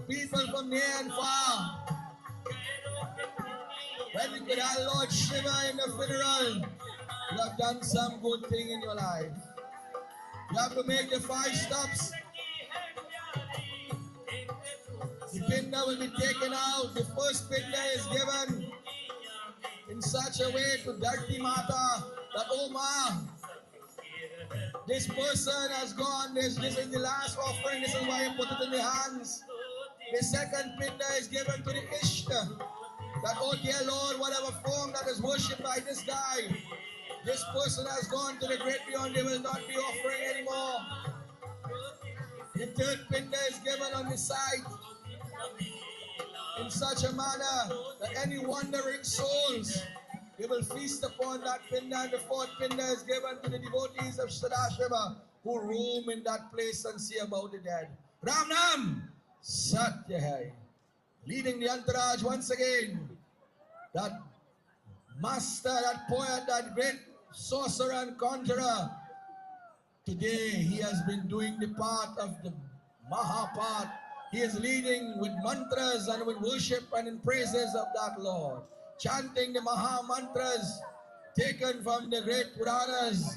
People from near and far. When you could have Lord Shiva in the funeral, you have done some good thing in your life. You have to make the 5 stops. The pinda will be taken out. The first pinda is given in such a way to Dharti Mata that, oh Ma, this person has gone, this is the last offering, this is why I put it in the hands. The second pinda is given to the Ishta, that, oh dear Lord, whatever form that is worshipped by this guy, this person has gone to the great beyond, they will not be offering anymore. The third pinda is given on the side in such a manner that any wandering souls, they will feast upon that pinda, and the fourth pinda is given to the devotees of Sadashiva who roam in that place and see about the dead. Ram Nam Satya Hai. Leading the entourage once again, that master, that poet, that great sorcerer and conjurer. Today he has been doing the part of the Mahapart. He is leading with mantras and with worship and in praises of that Lord. Chanting the Maha mantras taken from the great Puranas.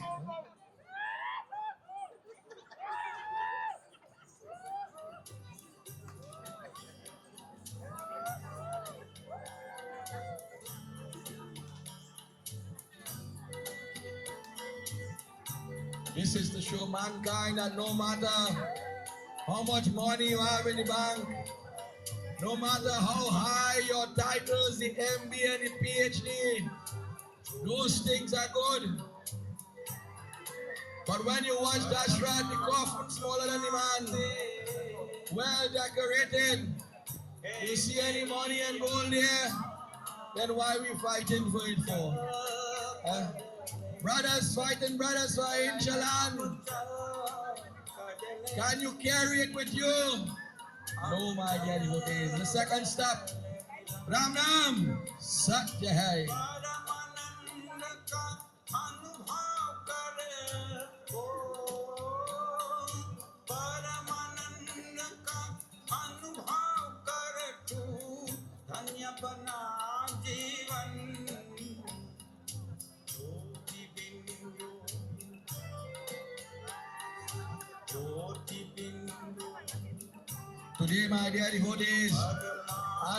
This is to show mankind that no matter how much money you have in the bank, no matter how high your titles, the MBA and the PhD, those things are good. But when you watch Dashrat, the coffin smaller than the man, well decorated, you see any money and gold there, then why are we fighting for it for? Brothers fighting brothers for Inchalan. Can you carry it with you? No, my dear devotees. The second step. Ram Nam Satya Hai. Today, my dear devotees,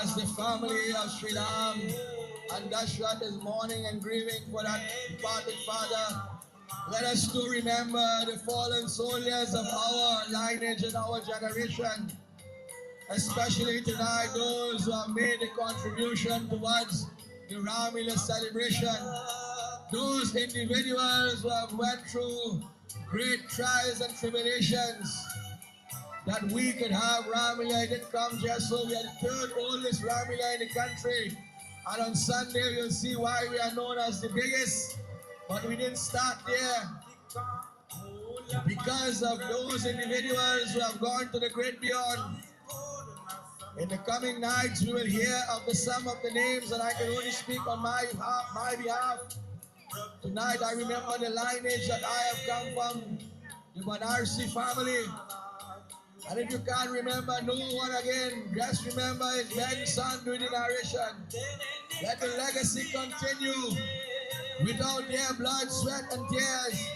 as the family of Sri Ram and Dashrath is mourning and grieving for that departed father, let us too remember the fallen soldiers of our lineage and our generation, especially tonight those who have made a contribution towards the Ramleela celebration, those individuals who have went through great trials and tribulations, that we could have Ramleela. It didn't come just so. We are the third oldest Ramleela in the country. And on Sunday, you'll see why we are known as the biggest. But we didn't start there. Because of those individuals who have gone to the great beyond. In the coming nights, we will hear of the sum of the names, and I can only speak on my behalf. Tonight, I remember the lineage that I have come from, the Banarsi family. And if you can't remember no one again, just remember his grandson doing the narration. Let the legacy continue without their blood, sweat, and tears.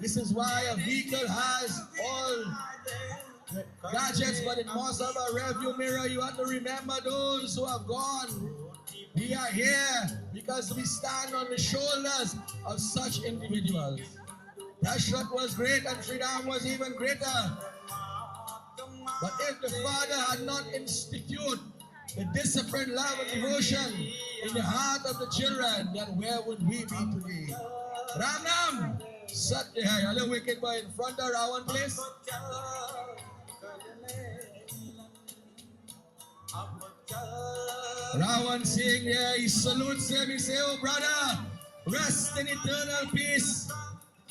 This is why a vehicle has all the gadgets, but it must have a rearview mirror. You have to remember those who have gone. We are here because we stand on the shoulders of such individuals. Dashrath was great and Sri Ram was even greater. But if the father had not instituted the discipline, love, and devotion in the heart of the children, then where would we be today? Ram Nam Satya Hai. A little wicked boy in front of Rawan, please. Rawan saying there, he salutes him, he says, oh brother, rest in eternal peace.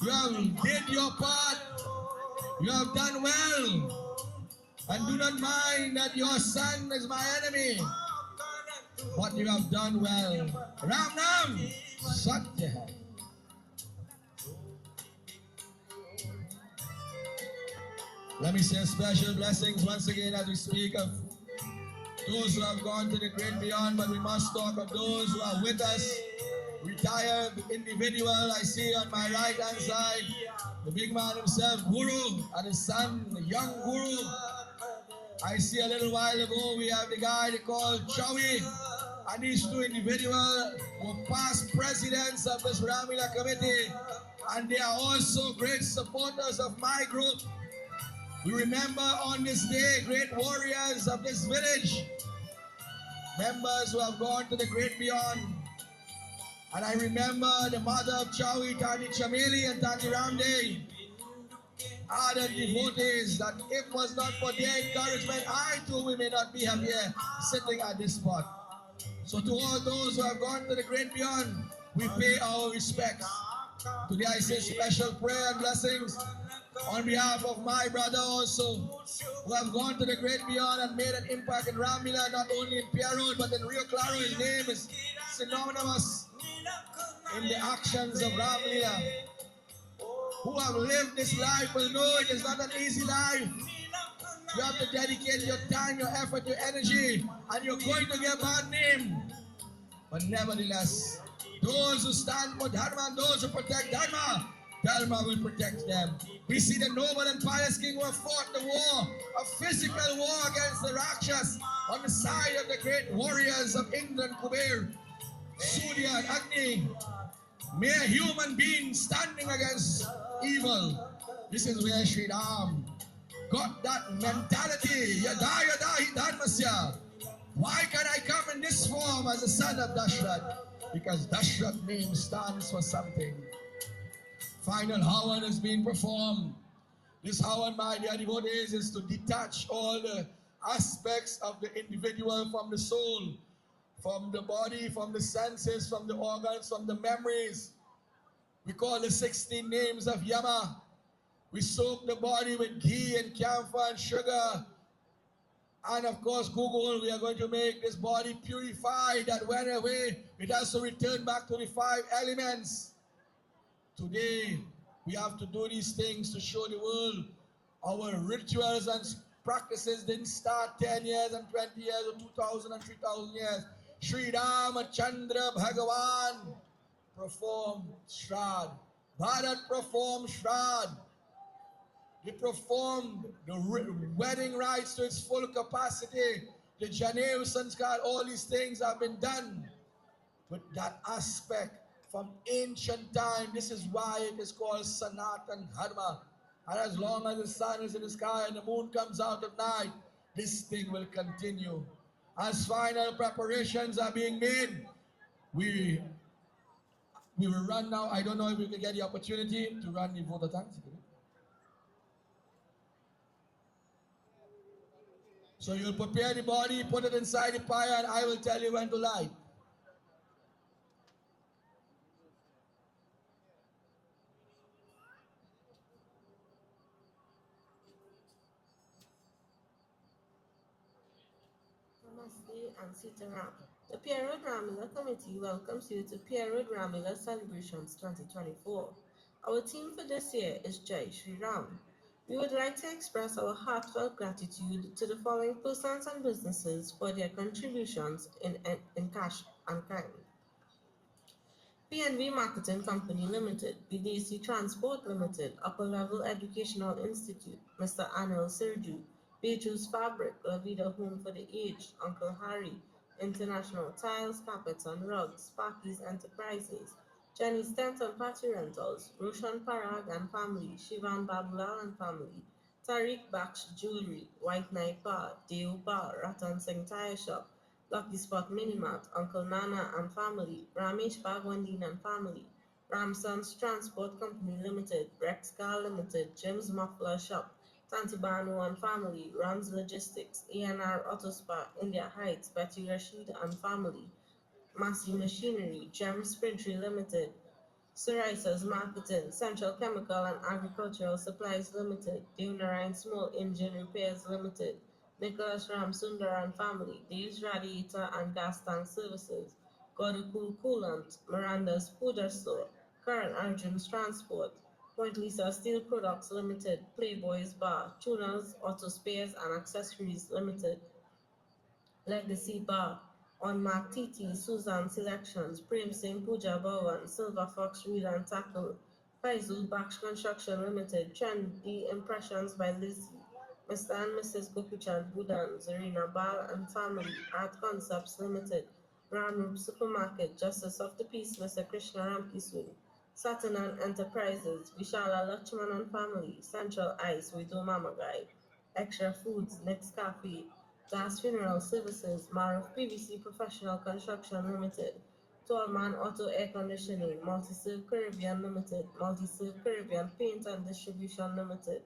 You have did your part. You have done well. And do not mind that your son is my enemy. But you have done well. Ram Nam Satya Hai. Let me say special blessings once again as we speak of those who have gone to the great beyond, but we must talk of those who are with us. Retired individual, I see on my right hand side, the big man himself, Guru, and his son, the young Guru. I see a little while ago we have the guy they call Chawi, and these two individuals were past presidents of this Ramleela committee, and they are also great supporters of my group. We remember on this day great warriors of this village, members who have gone to the great beyond. And I remember the mother of Chawi, Tani Chameli and Tani Ramde, ardent devotees that if it was not for their encouragement, I too we may not be here sitting at this spot. So to all those who have gone to the great beyond, we pay our respects. Today I say special prayer and blessings on behalf of my brother also, who have gone to the great beyond and made an impact in Ramleela, not only in Pierre Road, but in Rio Claro. His name is synonymous in the actions of Ramleela. Who have lived this life will know it is not an easy life. You have to dedicate your time, your effort, your energy, and you're going to get bad name. But nevertheless, those who stand for Dharma and those who protect Dharma, Dharma will protect them. We see the noble and pious king who have fought the war, a physical war against the Rakshas on the side of the great warriors of England, Kuber, Surya and Agni. Mere human beings standing against evil. This is where Sri Ram got that mentality. Yada yada hi dharmasya. Why can I come in this form as a son of Dashrath? Because Dashrath name stands for something. Final Havan has been performed. This Havan, my dear devotees, is to detach all the aspects of the individual from the soul, from the body, from the senses, from the organs, from the memories. We call the 16 names of Yama. We soak the body with ghee and camphor and sugar. And of course, Google, we are going to make this body purified that went away. It has to return back to the five elements. Today, we have to do these things to show the world our rituals and practices didn't start 10 years and 20 years or 2,000 and 3,000 years. Sri Ramachandra Bhagavan performed Shraddh. Bharat performed Shraddh. They performed the wedding rites to its full capacity. The Janev Sanskar, all these things have been done with that aspect from ancient time. This is why it is called Sanatan Dharma. And as long as the sun is in the sky and the moon comes out at night, this thing will continue. As final preparations are being made, we will run now. I don't know if we can get the opportunity to run the voter tanks. So you'll prepare the body, put it inside the fire, and I will tell you when to light. Namaste and Sitaram. The Pierre Ramleela Committee welcomes you to Pierre Ramleela Celebrations 2024. Our theme for this year is Jai Shri Ram. We would like to express our heartfelt gratitude to the following persons and businesses for their contributions in cash and kind. PNV Marketing Company Limited, BDC Transport Limited, Upper Level Educational Institute, Mr. Anil Sirju, Beatrice Fabric, La Vida Home for the Aged, Uncle Harry, International Tiles, Carpets and Rugs, Sparky's Enterprises, Jenny Stanton Party Rentals, Roshan Parag and Family, Shivan Babulal and Family, Tariq Baksh Jewelry, White Knight Bar, Deo Bar, Ratan Singh Tire Shop, Lucky Spot Minimart, Uncle Nana and Family, Ramesh Bhagwandin and Family, Ramson's Transport Company Limited, Rex Car Limited, Jim's Muffler Shop, Tantibanu and Family, Rams Logistics, ENR Auto Spa, India Heights, Betty Rashid and Family, Massey Machinery, Gem Sprintry Limited, Sorisa's Marketing, Central Chemical and Agricultural Supplies Limited, Deonarine Small Engine Repairs Limited, Nicholas Ram Sundar and Family, Dave's Radiator and Gas Tank Services, Godakul Coolant, Miranda's Food Store, Current Origins Transport, Point Lisa Steel Products Limited, Playboy's Bar, Tuners, Auto Spares and Accessories Limited, Legacy Bar, on Mark TT, Susan Selections, Prem Singh Pooja Bhavan, Silver Fox Reel and Tackle, Faisal Baksh Construction Limited, Trendy Impressions by Lizzie, Mr. and Mrs. Gopichand Budan, Zarina Bal and Family, Art Concepts Limited, Ramroop Supermarket, Justice of the Peace, Mr. Krishna Ramkiswin, Satanan Enterprises, Vishala Lakshman and Family, Central Ice, Widow Mama Guy, Extra Foods, Next Cafe, Das Funeral Services, Maruf PVC Professional Construction Limited, Tallman Auto Air Conditioning, Multi-Serve Caribbean Limited, Multi-Serve Caribbean Paint and Distribution Limited,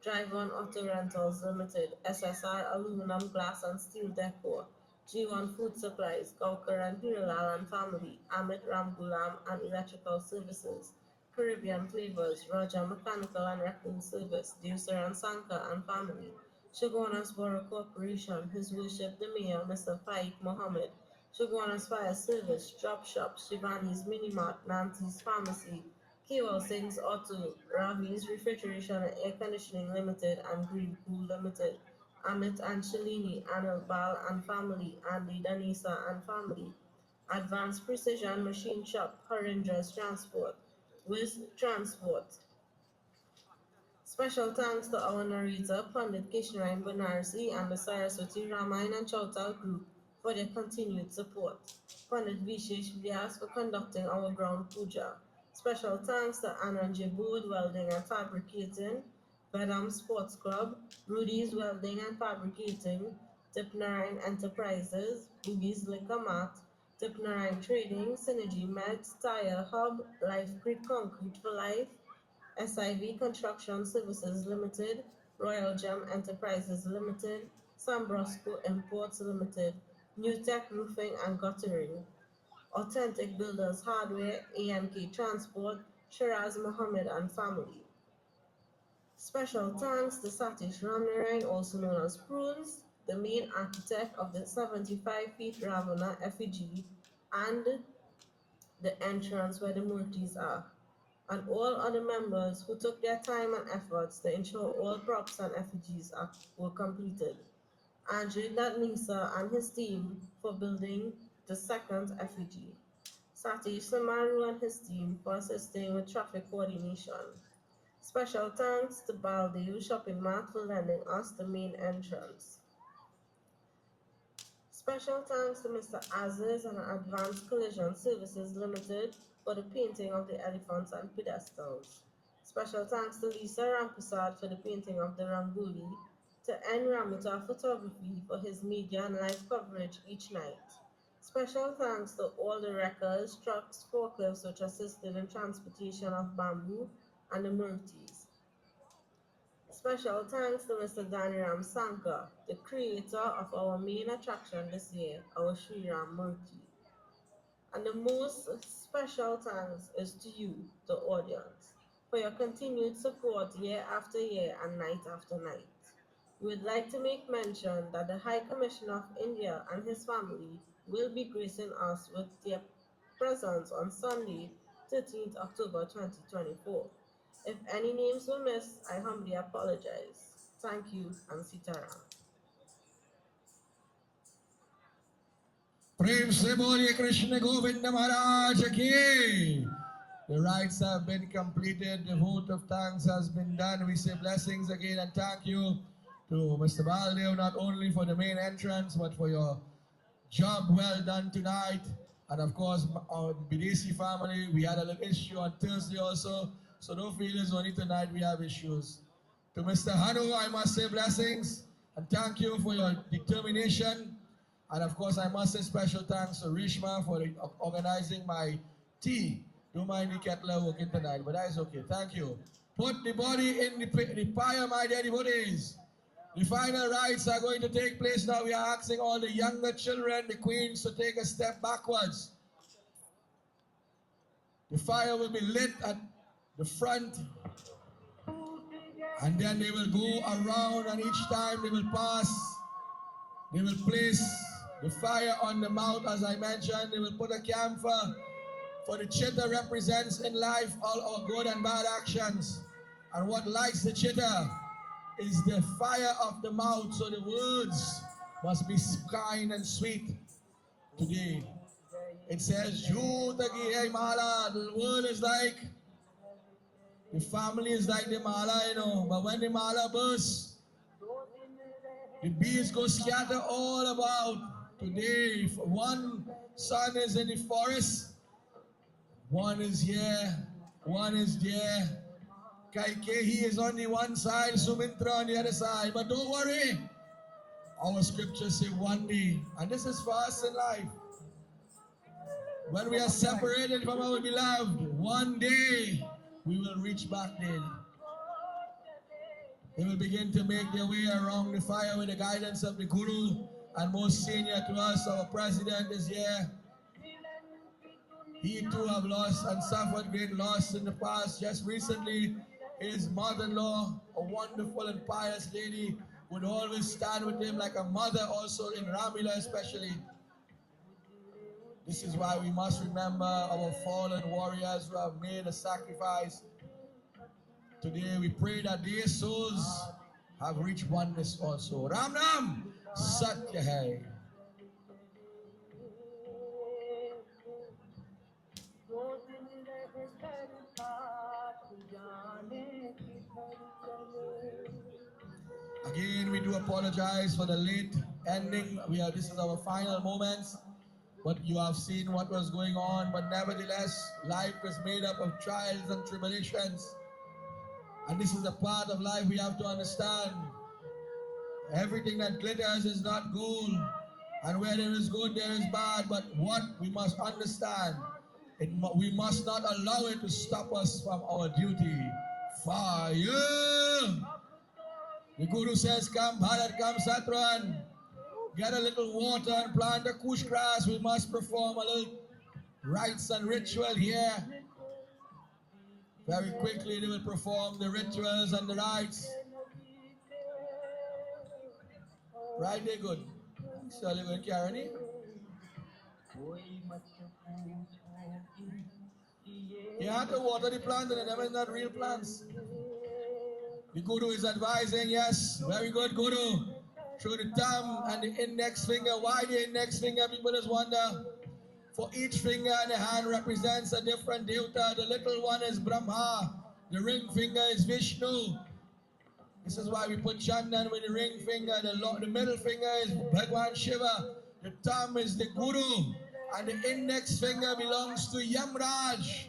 Drive-On Auto Rentals Limited, SSR Aluminum Glass and Steel Decor, G1 Food Supplies, Gawker and Hiralal and Family, Amit Ramgulam and Electrical Services, Caribbean Flavors, Roger Mechanical and Wrecking Service, Deucer and Sanka and Family, Chaguanas Borough Corporation, His Worship the Mayor, Mr. Faik Mohammed, Chaguanas Fire Service, Drop Shop, Shivani's Minimart, Nancy's Pharmacy, Kewal Singh's Auto, Ravi's Refrigeration and Air Conditioning Limited, and Green Pool Limited, Amit and Shalini, Anil Bal and Family, Andy Danisa and Family, Advanced Precision Machine Shop, Horrendous Transport, Wiz Transport. Special thanks to our narrator, Pandit Kishnaran Banarsi and the Saraswati Ramayana and Chautal group for their continued support. Pandit Vishesh Vyas for conducting our ground puja. Special thanks to Anand Board Welding and Fabricating, Vedam Sports Club, Rudy's Welding and Fabricating, Dipnarain Enterprises, Boogie's Liquor Mart, Dipnarain Trading, Synergy Meds, Tire Hub, Life Grid Concrete for Life, SIV Construction Services Limited, Royal Gem Enterprises Limited, Sambrosco Imports Limited, New Tech Roofing and Guttering, Authentic Builders Hardware, AMK Transport, Shiraz Mohammed and Family. Special thanks to Satish Ramleela, also known as Prunes, the main architect of the 75 feet Ravana effigy and the entrance where the murtis are, and all other members who took their time and efforts to ensure all props and effigies were completed. Andre Nisa and his team for building the second effigy. Satish Samaru and his team for assisting with traffic coordination. Special thanks to Baldew Shopping Mart for lending us the main entrance. Special thanks to Mr. Aziz and Advanced Collision Services Limited for the painting of the elephants and pedestals. Special thanks to Lisa Ramprasad for the painting of the Rangoli, to N. Ramita Photography for his media and live coverage each night. Special thanks to all the wreckers, trucks, forklifts which assisted in transportation of bamboo and the murtis. Special thanks to Mr. Daniram Sankar, the creator of our main attraction this year, our Sri Ram Murti. And the most special thanks is to you, the audience, for your continued support year after year and night after night. We would like to make mention that the High Commissioner of India and his family will be gracing us with their presence on Sunday, 13th October 2024. If any names were missed, I humbly apologize. Thank you and Sitaram. Prem se boliye Krishna Govinda Maharaj ki. The rites have been completed. The vote of thanks has been done. We say blessings again and thank you to Mr. Baldev not only for the main entrance but for your job well done tonight. And of course, our BDC family, we had a little issue on Thursday also. So don't feel it's only tonight we have issues. To Mr. Hanu, I must say blessings and thank you for your determination. And of course, I must say special thanks to Rishma for organizing my tea. Don't mind the kettle working tonight, but that is okay. Thank you. Put the body in the fire, my dear devotees. The final rites are going to take place now. We are asking all the younger children, the queens, to take a step backwards. The fire will be lit at the front, and then they will go around, and each time they will pass, they will place the fire on the mouth, as I mentioned. They will put a camphor, for the chitta represents in life all our good and bad actions. And what lights the chitta is the fire of the mouth, so the words must be kind and sweet today. It says, Mala. The word is like, the family is like the mala, but when the mala bursts, the bees go scatter all about. Today, if one son is in the forest, one is here, one is there. Kaikehi is on the one side, Sumitra on the other side. But don't worry, our scriptures say one day, and this is for us in life. When we are separated from our beloved, one day we will reach back there. They will begin to make their way around the fire with the guidance of the Guru, and most senior to us, our president is here. He too have lost and suffered great loss in the past. Just recently, his mother-in-law, a wonderful and pious lady, would always stand with him like a mother, also in Ramleela especially. This is why we must remember our fallen warriors who have made a sacrifice. Today we pray that their souls have reached oneness also. Ram Ram Satya Hai. Again, we do apologize for the late ending. This is our final moments. But you have seen what was going on. But nevertheless, life is made up of trials and tribulations. And this is a part of life we have to understand. Everything that glitters is not gold. And where there is good, there is bad. But what we must understand, we must not allow it to stop us from our duty. Fire! The Guru says, come Bharat, come Satran. Get a little water and plant a kush grass. We must perform a little rites and ritual here. Very quickly they will perform the rituals and the rites. Right there, good. Surely we'll carry any. You have to water the plants and them is not real plants. The Guru is advising, yes, very good Guru. Through the thumb and the index finger. Why the index finger? People just wonder. For each finger and the hand represents a different devta. The little one is Brahma. The ring finger is Vishnu. This is why we put Chandan with the ring finger. The middle finger is Bhagwan Shiva. The thumb is the Guru. And the index finger belongs to Yamraj.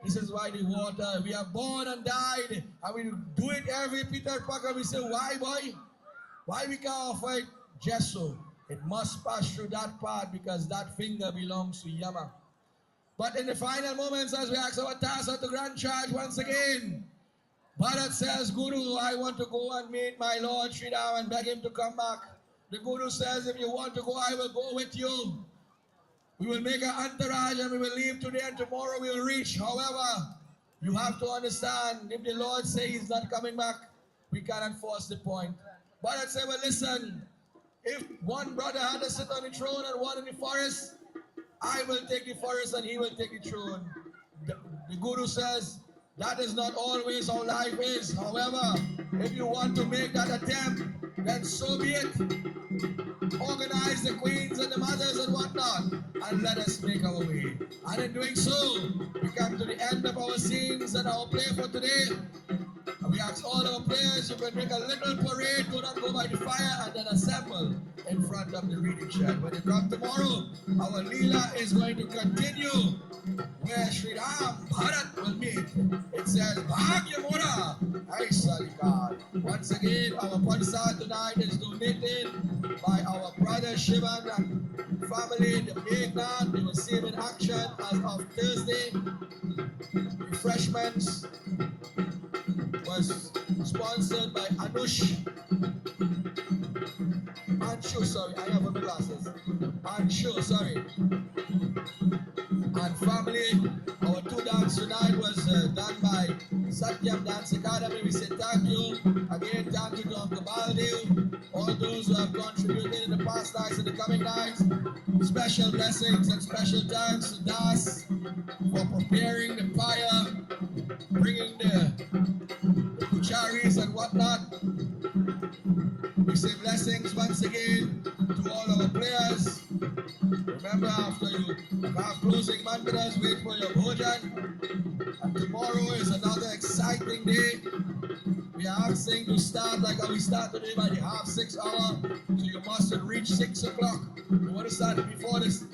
This is why the water, we are born and died. And we do it every Peter Parker. We say, why boy? Why we can't offer it just so? It must pass through that part because that finger belongs to Yama. But in the final moments, as we ask our Tassa to grant charge once again, Bharat says, Guru, I want to go and meet my Lord Sri Ram and beg him to come back. The Guru says, if you want to go, I will go with you. We will make an entourage and we will leave today and tomorrow we will reach. However, you have to understand, if the Lord says he's not coming back, we cannot force the point. Bharat said, well, listen, if one brother had to sit on the throne and one in the forest, I will take the forest and he will take the throne. The Guru says, that is not always how life is. However, if you want to make that attempt, then so be it. Organize the queens and the mothers and whatnot, and let us make our way. And in doing so, we come to the end of our scenes and our play for today. We ask all our players, you can make a little parade, do not go by the fire, and then assemble in front of the reading shed. When you come tomorrow, our Leela is going to continue where Sri Ram Bharat will meet. It says, Bhagya Mora, Aisalikar. Once again, our Parsad tonight is donated by our brother Shivan and family, the Meghnad. You will see him in action as of Thursday. Refreshments was sponsored by Anshu, sorry, I have my glasses. Anshu, sorry. And family, our two dance tonight was done by Satyam Dance Academy. We say thank you. Again, thank you to Uncle Baldev, all those who have contributed in the past nights and the coming nights. Special blessings and special thanks to Das for preparing the fire, bringing the pucharis and whatnot. We say blessings once again to all our players. Remember, after you have closing mantras, wait for your bhojan. And tomorrow is another exciting day. We are asking to start like how we start today by the 6:30 hour. So you mustn't reach 6 o'clock. We want to start before this.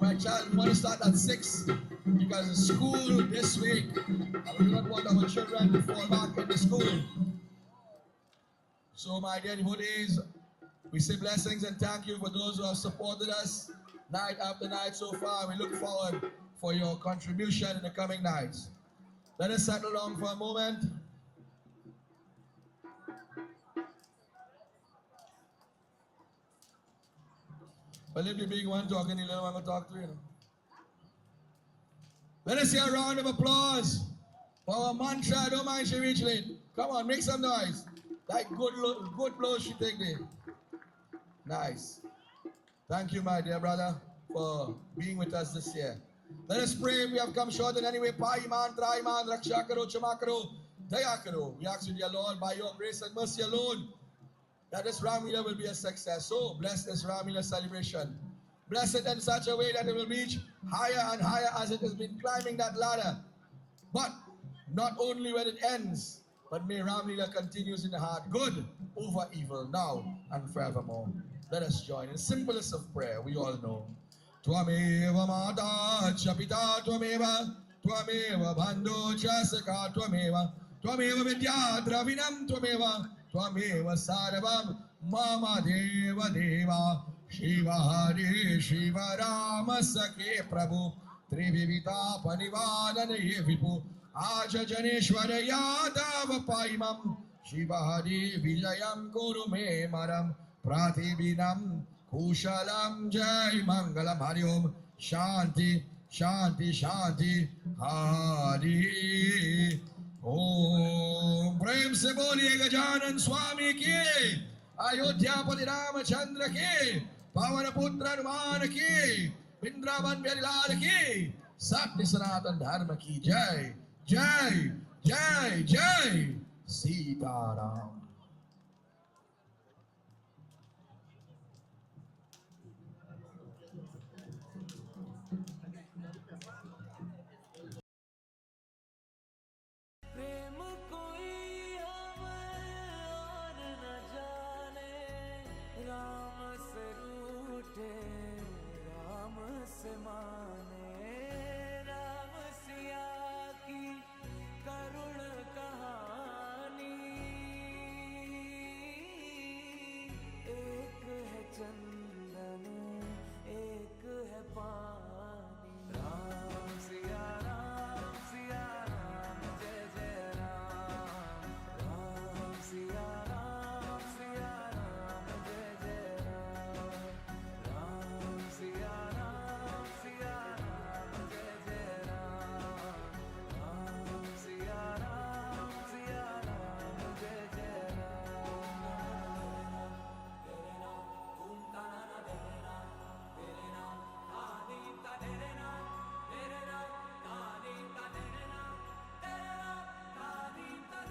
My child, we want to start at 6 because it's school this week. And we do not want our children to fall back in the school. So my dear devotees, we say blessings and thank you for those who have supported us night after night so far. We look forward for your contribution in the coming nights. Let us settle down for a moment. But if the big one talking, the little one will talk to you. Let us hear a round of applause for our mantra. Don't mind she reach late. Come on, make some noise. Like good blow she take there. Nice. Thank you, my dear brother, for being with us this year. Let us pray. We have come short in any way. Paiman, Traiman, Rakshakaro, Chamakaro, Dayakaro. We ask you, dear Lord, by your grace and mercy alone, that this Ramleela will be a success. So bless this Ramleela celebration. Bless it in such a way that it will reach higher and higher as it has been climbing that ladder. But not only when it ends, but may Ramleela continues in the heart, good over evil, now and forevermore. Let us join in the simplest of prayer. We all know. Twameva mata chapita twameva, twameva bando chasaka twameva, twameva vidya dravinam twameva, twameva sarvam mama deva deva, Shiva Hare Shiva Rama Sakhe Prabhu, Trivivita Panivadana Yevipu, Aja Janeshwara Yadav Paimam, Shiva Hare Vijayam Guru Me Maram, Pratibinam Kushalam Jai Mangalam Hari Om Shanti Shanti Shanti Hari से बोलिए गजानन स्वामी की, अयोध्यापति रामचंद्र की, पवन पुत्र हनुमान की, वृंदावन बिहारी लाल की, सत्य सनातन धर्म की जय। जय जय जय सीताराम। प्रेम कोई हमें और न जाने, राम से रूठे राम से माने, राम सिया की करुण कहानी, एक है चंदन एक है पानी, राम सिया जय जय राम, राम सिया राम जय जय राम, राम सिया राम जय जय राम, राम सिया राम जय जय राम। तेरे नाम ओम ताना तेरे नाम, तेरे नाम आदि का तेरे नाम, तेरे नाम आदि का तेरे नाम, तेरे नाम आदि का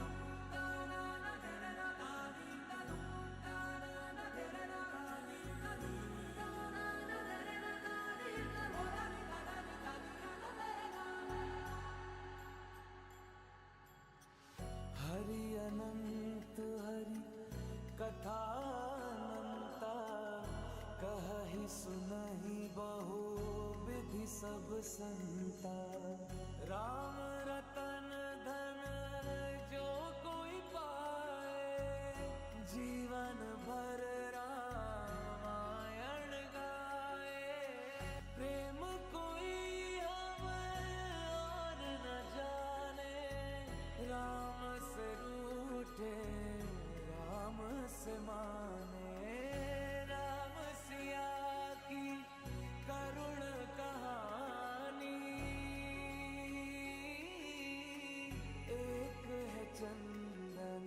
ताना तेरे नाम, आदि का ताना तेरे नाम, आदि का ताना तेरे नाम, आदि का तेरे नाम। हरि अनंत हरि कथा अनंता, कहहि सुनहि बहु विधि सब संता, राम रतन धन जो कोई पाए, जीवन भर रामायण गाए, प्रेम कोई हमें और न जाने, राम से रूठे राम से माने, राम सिया की करुण कहानी, एक है चंदन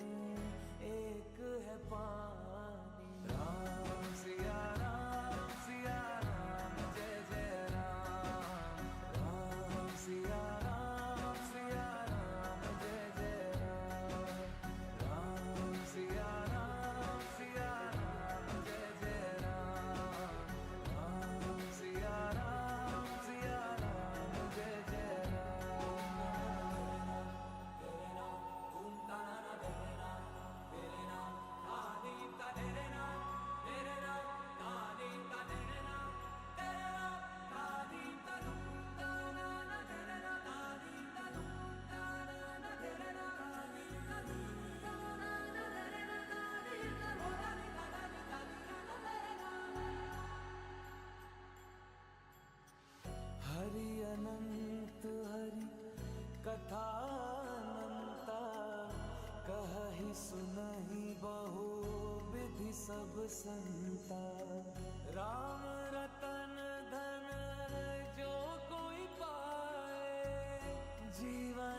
एक है पानी, राम सिया राम जय जय राम, राम सिया राम जय जय राम, राम सिया राम जय जय राम, राम सिया राम जय जय राम। तेरे नाम ओम ताना तेरे नाम, तेरे नाम आदि का तेरे नाम, तेरे नाम आदि का तेरे नाम, तेरे नाम आदि का ताना तेरे नाम, आदि का ताना तेरे नाम, आदि का ताना तेरे नाम, आदि का तेरे नाम। हरि अनंत हरि कथा अनंता, कहहि सुनहि बहु विधि सब संता, राम रतन धन जो कोई पाए, जीवन